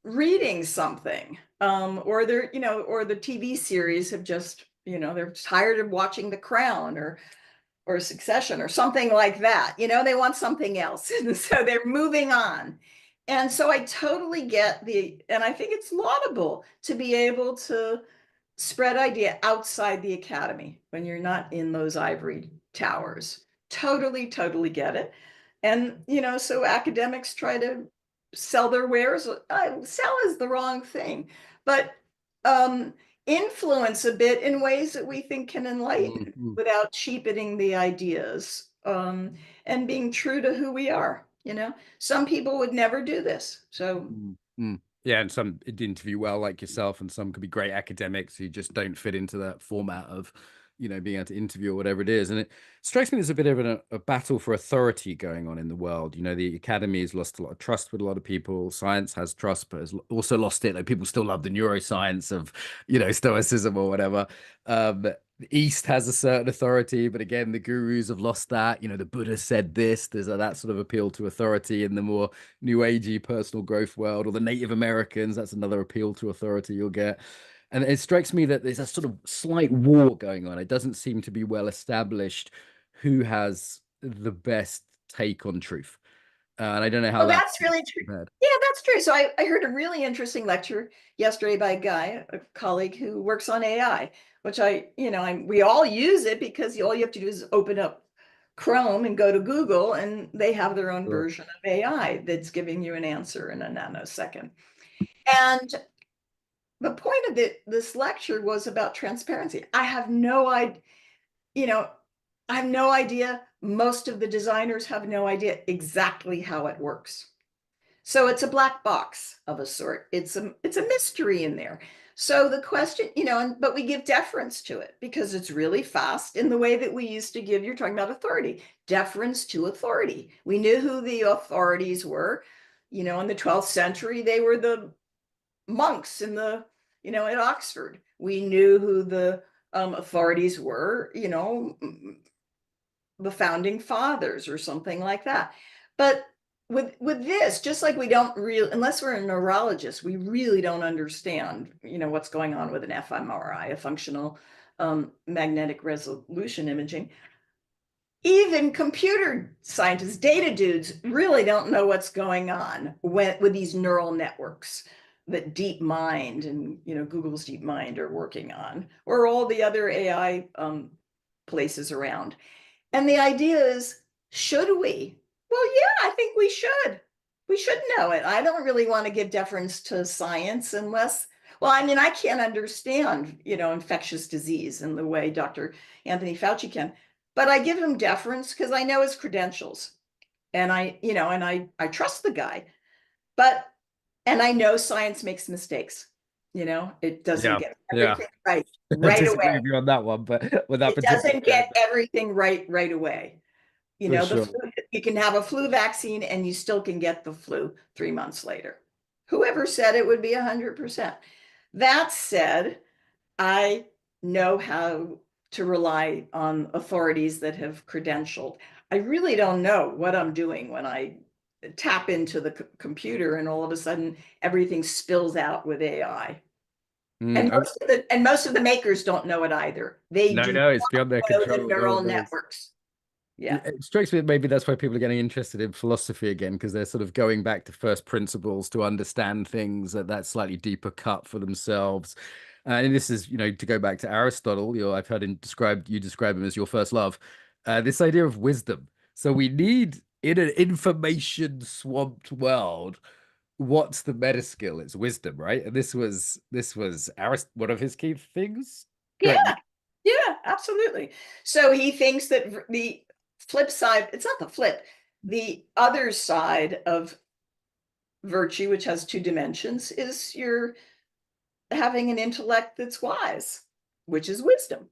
reading something. Or or the TV series have just, they're tired of watching The Crown or Succession or something like that. They want something else. And so they're moving on. And so I totally get and I think it's laudable to be able to spread idea outside the academy when you're not in those ivory towers. Totally, totally get it. And, so academics try to sell their wares. Sell is the wrong thing, but um, influence a bit in ways that we think can mm, enlighten mm. without cheapening the ideas, and being true to who we are. Some people would never do this. So Mm, mm. Yeah, and some interview well, like yourself, and some could be great academics who just don't fit into that format of, being able to interview or whatever it is. And it strikes me there's a bit of a battle for authority going on in the world. The academy has lost a lot of trust with a lot of people. Science has trust, but has also lost it. Like people still love the neuroscience of, Stoicism or whatever. The East has a certain authority, but again, the gurus have lost that. The Buddha said this. There's that sort of appeal to authority in the more new agey personal growth world, or the Native Americans. That's another appeal to authority you'll get. And it strikes me that there's a sort of slight war going on. It doesn't seem to be well established who has the best take on truth. And I don't know how oh, that that's really true. compared. Yeah, that's true. So I heard a really interesting lecture yesterday by a guy, a colleague who works on AI, which we all use it because all you have to do is open up Chrome and go to Google, and they have their own Sure. version of AI that's giving you an answer in a nanosecond. And the point of this lecture was about transparency. I have no idea, you know, I have no idea. Most of the designers have no idea exactly how it works. So it's a black box of a sort. It's a mystery in there. So the question, but we give deference to it because it's really fast in the way that we used to give, you're talking about authority, deference to authority. We knew who the authorities were. In the 12th century, they were the monks in the at Oxford. We knew who the authorities were, the founding fathers or something like that. But with this, just like we don't really, unless we're a neurologist, we really don't understand, what's going on with an fMRI, a functional magnetic resolution imaging. Even computer scientists, data dudes, really don't know what's going on with these neural networks that DeepMind and Google's DeepMind are working on, or all the other AI places around. And the idea is, should we? Well, yeah, I think we should. We should know it. I don't really want to give deference to science unless, well, I mean, I can't understand, infectious disease in the way Dr. Anthony Fauci can, but I give him deference because I know his credentials, and I trust the guy. But and I know science makes mistakes. It doesn't get everything I right disagree away. with you on that one, but with that It particular doesn't get everything right away. for The sure. flu, you can have a flu vaccine and you still can get the flu 3 months later. Whoever said it would be 100%. That said, I know how to rely on authorities that have credentialed. I really don't know what I'm doing when I tap into the computer and all of a sudden everything spills out with AI. And Mm, most of the makers don't know it either. They no, do no, it's beyond their not know the control. No neural one knows. networks. Yeah. It strikes me that maybe that's why people are getting interested in philosophy again, because they're sort of going back to first principles to understand things at that slightly deeper cut for themselves. And this is, to go back to Aristotle, I've heard you describe him as your first love. This idea of wisdom. So we need in an information swamped world, what's the meta skill? It's wisdom, right? And this was one of his key things. Correct me. Yeah. Yeah, absolutely. So he thinks that the flip side, it's not the flip, the other side of virtue, which has two dimensions, is you're having an intellect that's wise, which is wisdom.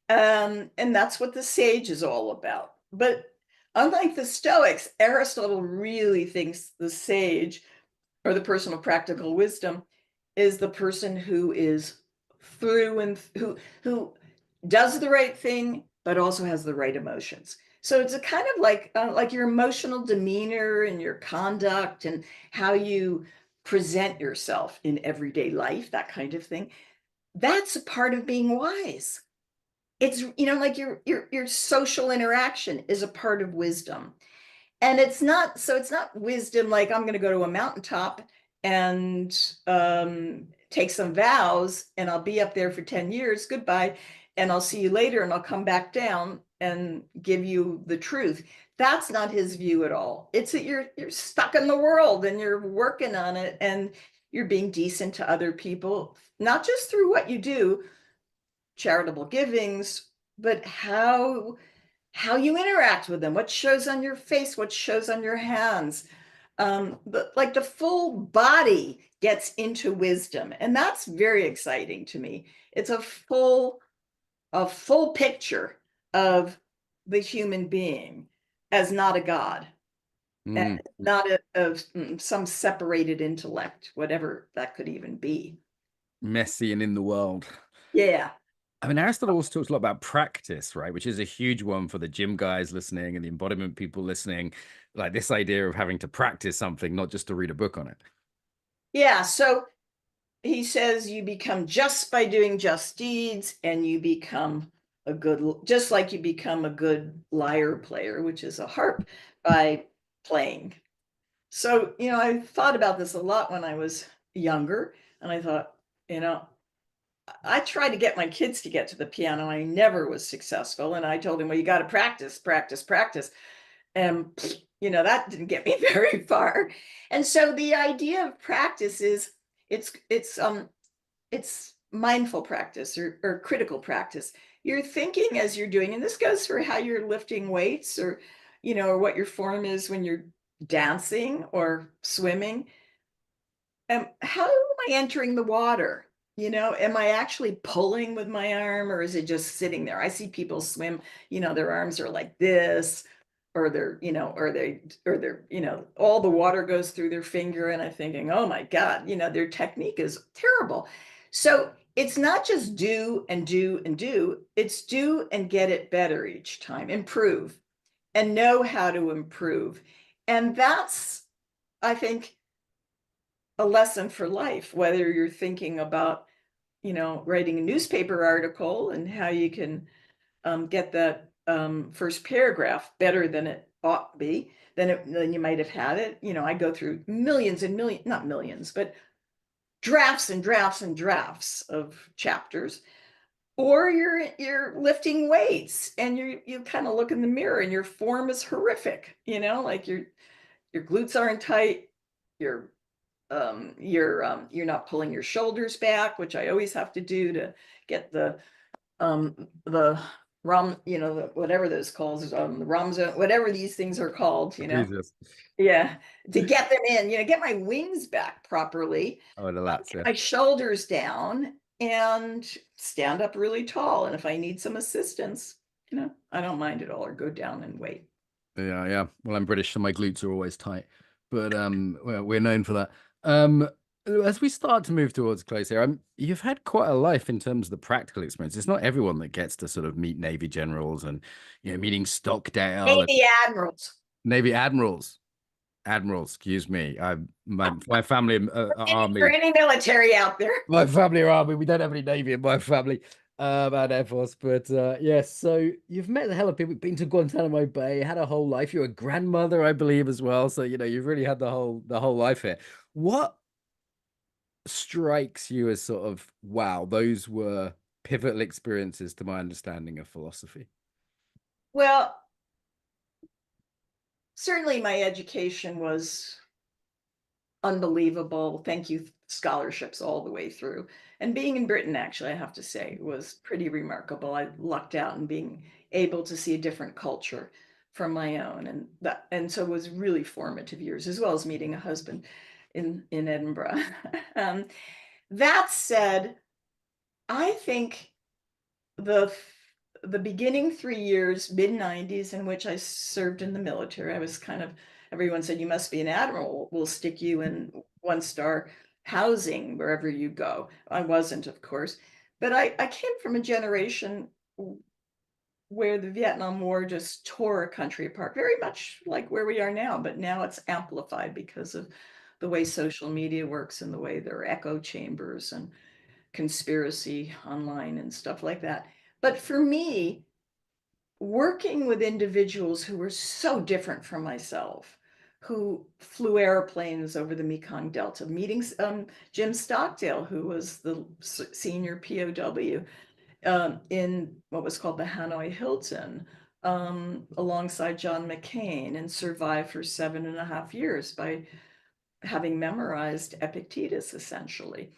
And that's what the sage is all about. But unlike the Stoics, Aristotle really thinks the sage, or the person of practical wisdom, is the person who is through and who does the right thing, but also has the right emotions. So it's a kind of like your emotional demeanor and your conduct and how you present yourself in everyday life, that kind of thing. That's a part of being wise. It's like your social interaction is a part of wisdom. And it's not wisdom like I'm going to go to a mountaintop and take some vows and I'll be up there for 10 years, goodbye, and I'll see you later and I'll come back down and give you the truth. That's not his view at all. It's that you're stuck in the world and you're working on it and you're being decent to other people, not just through what you do, charitable givings, but how you interact with them, what shows on your face, what shows on your hands. But like the full body gets into wisdom, and that's very exciting to me. It's a full picture of the human being as not a god, and Mm, not of some separated intellect, whatever that could even be. messy and in the world. Yeah. I mean, Aristotle also talks a lot about practice, right? Which is a huge one for the gym guys listening and the embodiment people listening. Like this idea of having to practice something, not just to read a book on it. Yeah. So he says you become just by doing just deeds, and you become just like you become a good lyre player, which is a harp, by playing. So, I thought about this a lot when I was younger, and I thought, I tried to get my kids to get to the piano. I never was successful. And I told them, well, you got to practice, practice, practice. And, that didn't get me very far. And so the idea of practice is it's mindful practice or critical practice. You're thinking as you're doing, and this goes for how you're lifting weights or, or what your form is when you're dancing or swimming. How am I entering the water? Am I actually pulling with my arm, or is it just sitting there? I see people swim, their arms are like this, or they're, all the water goes through their finger, and I'm thinking, oh my God, their technique is terrible. So it's not just do and do and do, it's do and get it better each time, improve and know how to improve. And that's, I think, a lesson for life, whether you're thinking about, writing a newspaper article and how you can get that first paragraph better than it ought to be, than you might have had it. I go through millions and millions, not millions, but drafts and drafts and drafts of chapters. Or you're lifting weights and you kind of look in the mirror and your form is horrific, like your glutes aren't tight, your you're not pulling your shoulders back, which I always have to do to get the whatever those calls, the Ramza, whatever these things are called, Jesus. yeah, to get them in, get my wings back properly, Oh, the lats, get yeah. my shoulders down and stand up really tall. And if I need some assistance, I don't mind at all, or go down and wait. Yeah, yeah. Well, I'm British, so my glutes are always tight, but well, we're known for that. As we start to move towards close here, you've had quite a life in terms of the practical experience. It's not everyone that gets to sort of meet Navy generals and meeting Stockdale and Navy admirals. Navy admirals. Excuse me. My family For army. any military out there. My family are army. We don't have any Navy in my family. And Air Force, but yes. So you've met the hell of people. Been to Guantanamo Bay, had a whole life. You're a grandmother, I believe, as well. So you've really had the whole life here. What strikes you as sort of wow? Those were pivotal experiences to my understanding of philosophy. Well, certainly my education was unbelievable. Thank you, scholarships all the way through. And being in Britain, actually, I have to say, was pretty remarkable. I lucked out in being able to see a different culture from my own, and so it was really formative years, as well as meeting a husband in Edinburgh. That said, I think the the beginning 3 years, mid 90s, in which I served in the military, I was kind of, everyone said, you must be an admiral. We'll stick you in 1-star housing wherever you go. I wasn't, of course, but I came from a generation where the Vietnam War just tore a country apart, very much like where we are now, but now it's amplified because of the way social media works and the way there are echo chambers and conspiracy online and stuff like that. But for me, working with individuals who were so different from myself, who flew airplanes over the Mekong Delta, meeting Jim Stockdale, who was the senior POW in what was called the Hanoi Hilton, alongside John McCain, and survived for 7.5 years by having memorized Epictetus, essentially.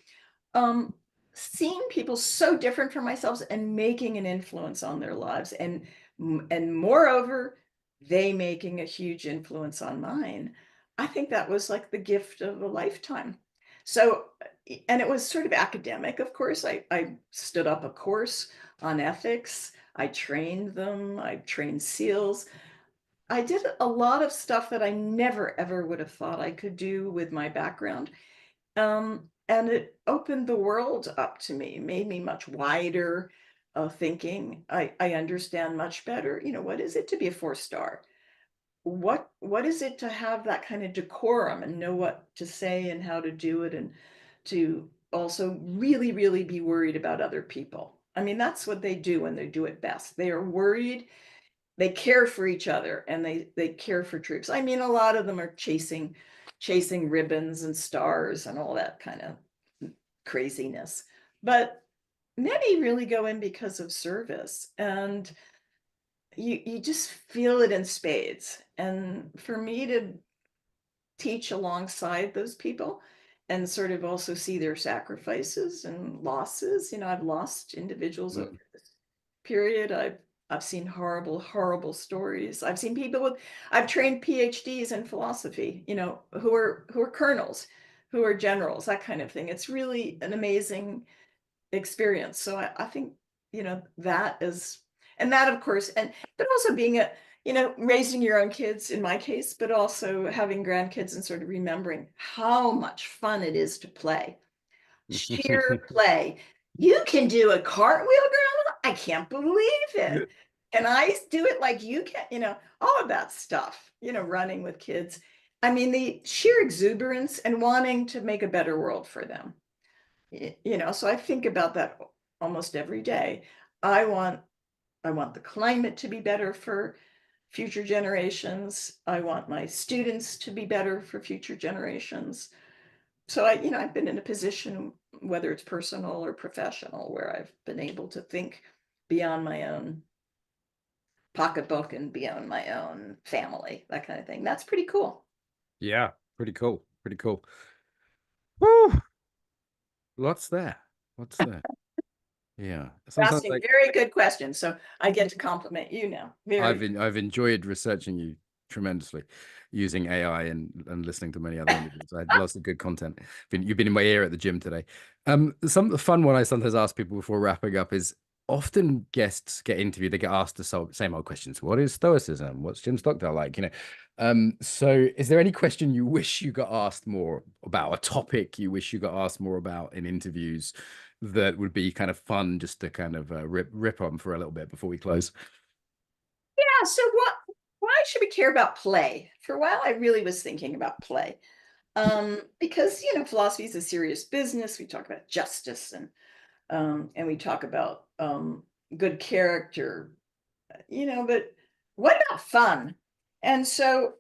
Seeing people so different from myself and making an influence on their lives, and moreover, they making a huge influence on mine. I think that was like the gift of a lifetime. So, and it was sort of academic, of course. I stood up a course on ethics. I trained them. I trained SEALs. I did a lot of stuff that I never ever would have thought I could do with my background. And it opened the world up to me, made me much wider thinking. I understand much better, what is it to be a 4-star? What is it to have that kind of decorum and know what to say and how to do it, and to also really, really be worried about other people? I mean, that's what they do when they do it best. They are worried, they care for each other, and they care for troops. I mean, a lot of them are chasing ribbons and stars and all that kind of craziness, but many really go in because of service, and you just feel it in spades. And for me to teach alongside those people and sort of also see their sacrifices and losses, I've lost individuals over Mm. this period. I've seen horrible, horrible stories. I've seen people I've trained PhDs in philosophy, who are colonels, who are generals, that kind of thing. It's really an amazing experience. So I think, that is, and that, of course, but also being raising your own kids in my case, but also having grandkids and sort of remembering how much fun it is to play. sheer play. You can do a cartwheel, Grandma? I can't believe it. And I do it like you can, all of that stuff, running with kids. I mean, the sheer exuberance and wanting to make a better world for them. So I think about that almost every day. I want the climate to be better for future generations. I want my students to be better for future generations. So I've been in a position, whether it's personal or professional, where I've been able to think beyond my own pocketbook and beyond my own family, that kind of thing. That's pretty cool. Yeah, pretty cool. Pretty cool. Woo! What's there? What's there? Yeah. You're Sometimes asking very good questions, so I get to compliment you now. I've enjoyed researching you tremendously, using AI and listening to many other interviews. I had lots of good content. You've been in my ear at the gym today. Some the fun one I sometimes ask people before wrapping up is, often guests get interviewed, they get asked the same old questions. What is Stoicism? What's Jim Stockdale like? So is there any question you wish you got asked more about, a topic you wish you got asked more about in interviews that would be kind of fun just to kind of rip on for a little bit before we close? Yeah, so why should we care about play? For a while, I really was thinking about play. Because philosophy is a serious business. We talk about justice and we talk about good character, but what about fun? And so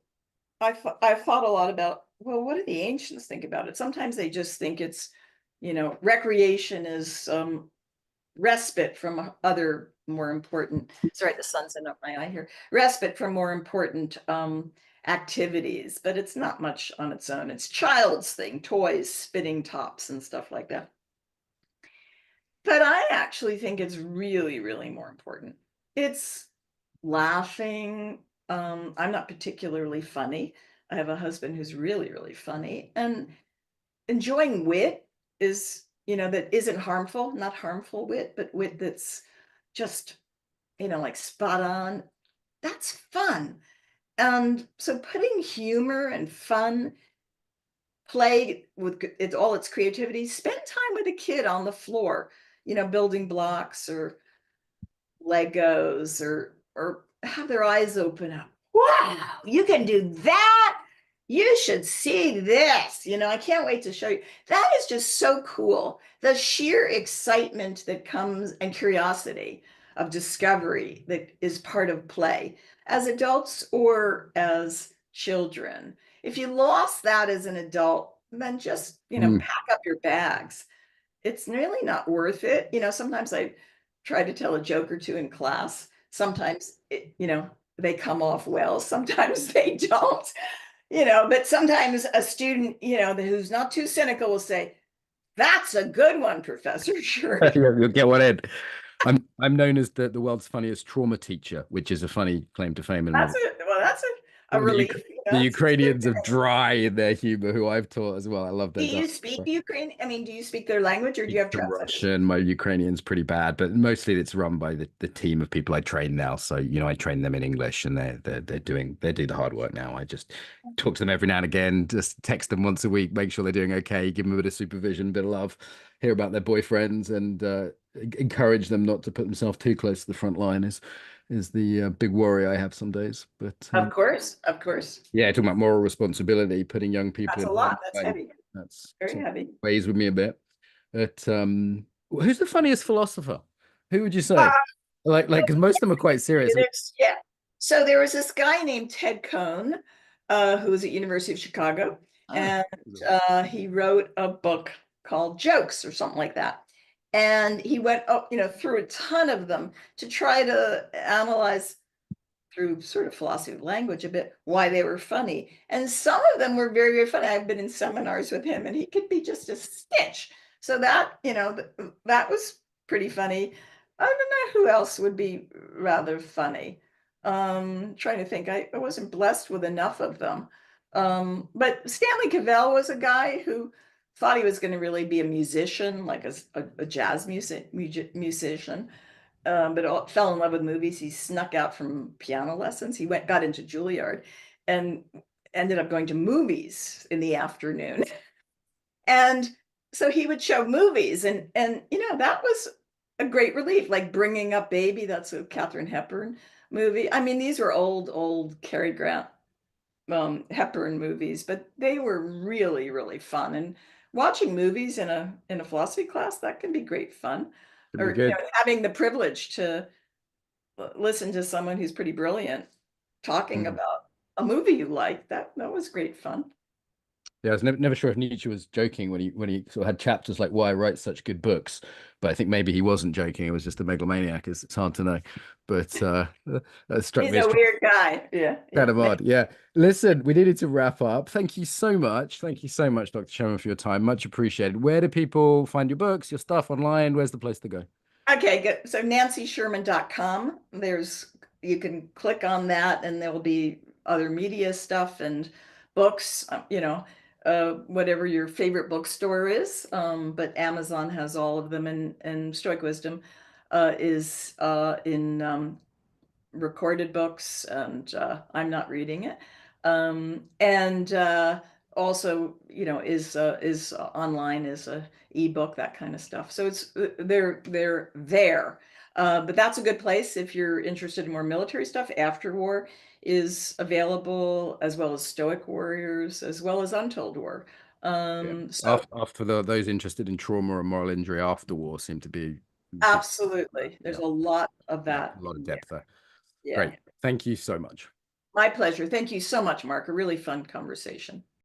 I've thought a lot about, well, what do the ancients think about it? Sometimes they just think it's, recreation is respite from other more important, sorry, the sun's in up my eye here, respite from more important activities, but it's not much on its own. It's child's thing, toys, spinning tops and stuff like that. But I actually think it's really, really more important. It's laughing. I'm not particularly funny. I have a husband who's really, really funny, and enjoying wit is, that isn't harmful, not harmful wit, but wit that's just, like spot on. That's fun. And so putting humor and fun, play with it's all its creativity, spend time with a kid on the floor, building blocks or Legos, or have their eyes open up. Wow, you can do that. You should see this. I can't wait to show you. That is just so cool. The sheer excitement that comes and curiosity of discovery that is part of play as adults or as children. If you lost that as an adult, then just, pack up your bags. It's really not worth it. Sometimes I try to tell a joke or two in class. Sometimes, they come off well. Sometimes they don't, but sometimes a student, who's not too cynical will say, that's a good one, Professor Sherman. You'll get one in. I'm known as the world's funniest trauma teacher, which is a funny claim to fame in my. That's a relief. The It's good. Ukrainians are dry in their humor, who I've taught as well. I love Do their you dark speak humor. Ukrainian? I mean, do you speak their language or do you have Some translators? Russian. My Ukrainian's pretty bad, but mostly it's run by the team of people I train now. So I train them in English, and they do the hard work now. I just talk to them every now and again, just text them once a week, make sure they're doing okay, give them a bit of supervision, a bit of love, hear about their boyfriends, and encourage them not to put themselves too close to the front line. Is the big worry I have some days. But Of course, of course. yeah, talking about moral responsibility, putting young people That's a in lot. harm's That's way. heavy. That's Very sort of heavy. weighs with me a bit. But who's the funniest philosopher? Who would you say? Like, because most of them are quite serious. Yeah. So there was this guy named Ted Cohn, who was at University of Chicago, Ah, and he wrote a book called Jokes or something like that. And he went through a ton of them to try to analyze through sort of philosophy of language a bit why they were funny. And some of them were very, very funny. I've been in seminars with him and he could be just a stitch. So that, that was pretty funny. I don't know who else would be rather funny. Trying to think, I wasn't blessed with enough of them. But Stanley Cavell was a guy who thought he was going to really be a musician, like a jazz musician, but fell in love with movies. He snuck out from piano lessons. He got into Juilliard and ended up going to movies in the afternoon. And so he would show movies, and that was a great relief, like Bringing Up Baby. That's a Katharine Hepburn movie. I mean, these were old Cary Grant, Hepburn movies, but they were really, really fun. And watching movies in a philosophy class, that can be great fun. It'd be Or good. having the privilege to listen to someone who's pretty brilliant talking Mm. about a movie you like, that was great fun. Yeah, I was never sure if Nietzsche was joking when he sort of had chapters like "Why I write such good books," but I think maybe he wasn't joking. It was just a megalomaniac. It's hard to know, but that struck He's me as a weird guy. Yeah, kind yeah. of odd. Yeah. Listen, we needed to wrap up. Thank you so much. Thank you so much, Dr. Sherman, for your time. Much appreciated. Where do people find your books, your stuff online? Where's the place to go? Okay, good. So nancysherman.com. You can click on that and there'll be other media stuff and books, whatever your favorite bookstore is. But Amazon has all of them, and Stoic Wisdom is in recorded books, and I'm not reading it. And also, is online, is a ebook, that kind of stuff. So they're there. But that's a good place if you're interested in more military stuff. Afterwar is available, as well as Stoic Warriors, as well as Untold War. Yeah. So After those interested in trauma and moral injury after war seem to be big. absolutely, there's Yeah. a lot of Yeah. that A lot of in there. depth there. Yeah. Great. Thank you so much. My pleasure. Thank you so much, Mark. A really fun conversation.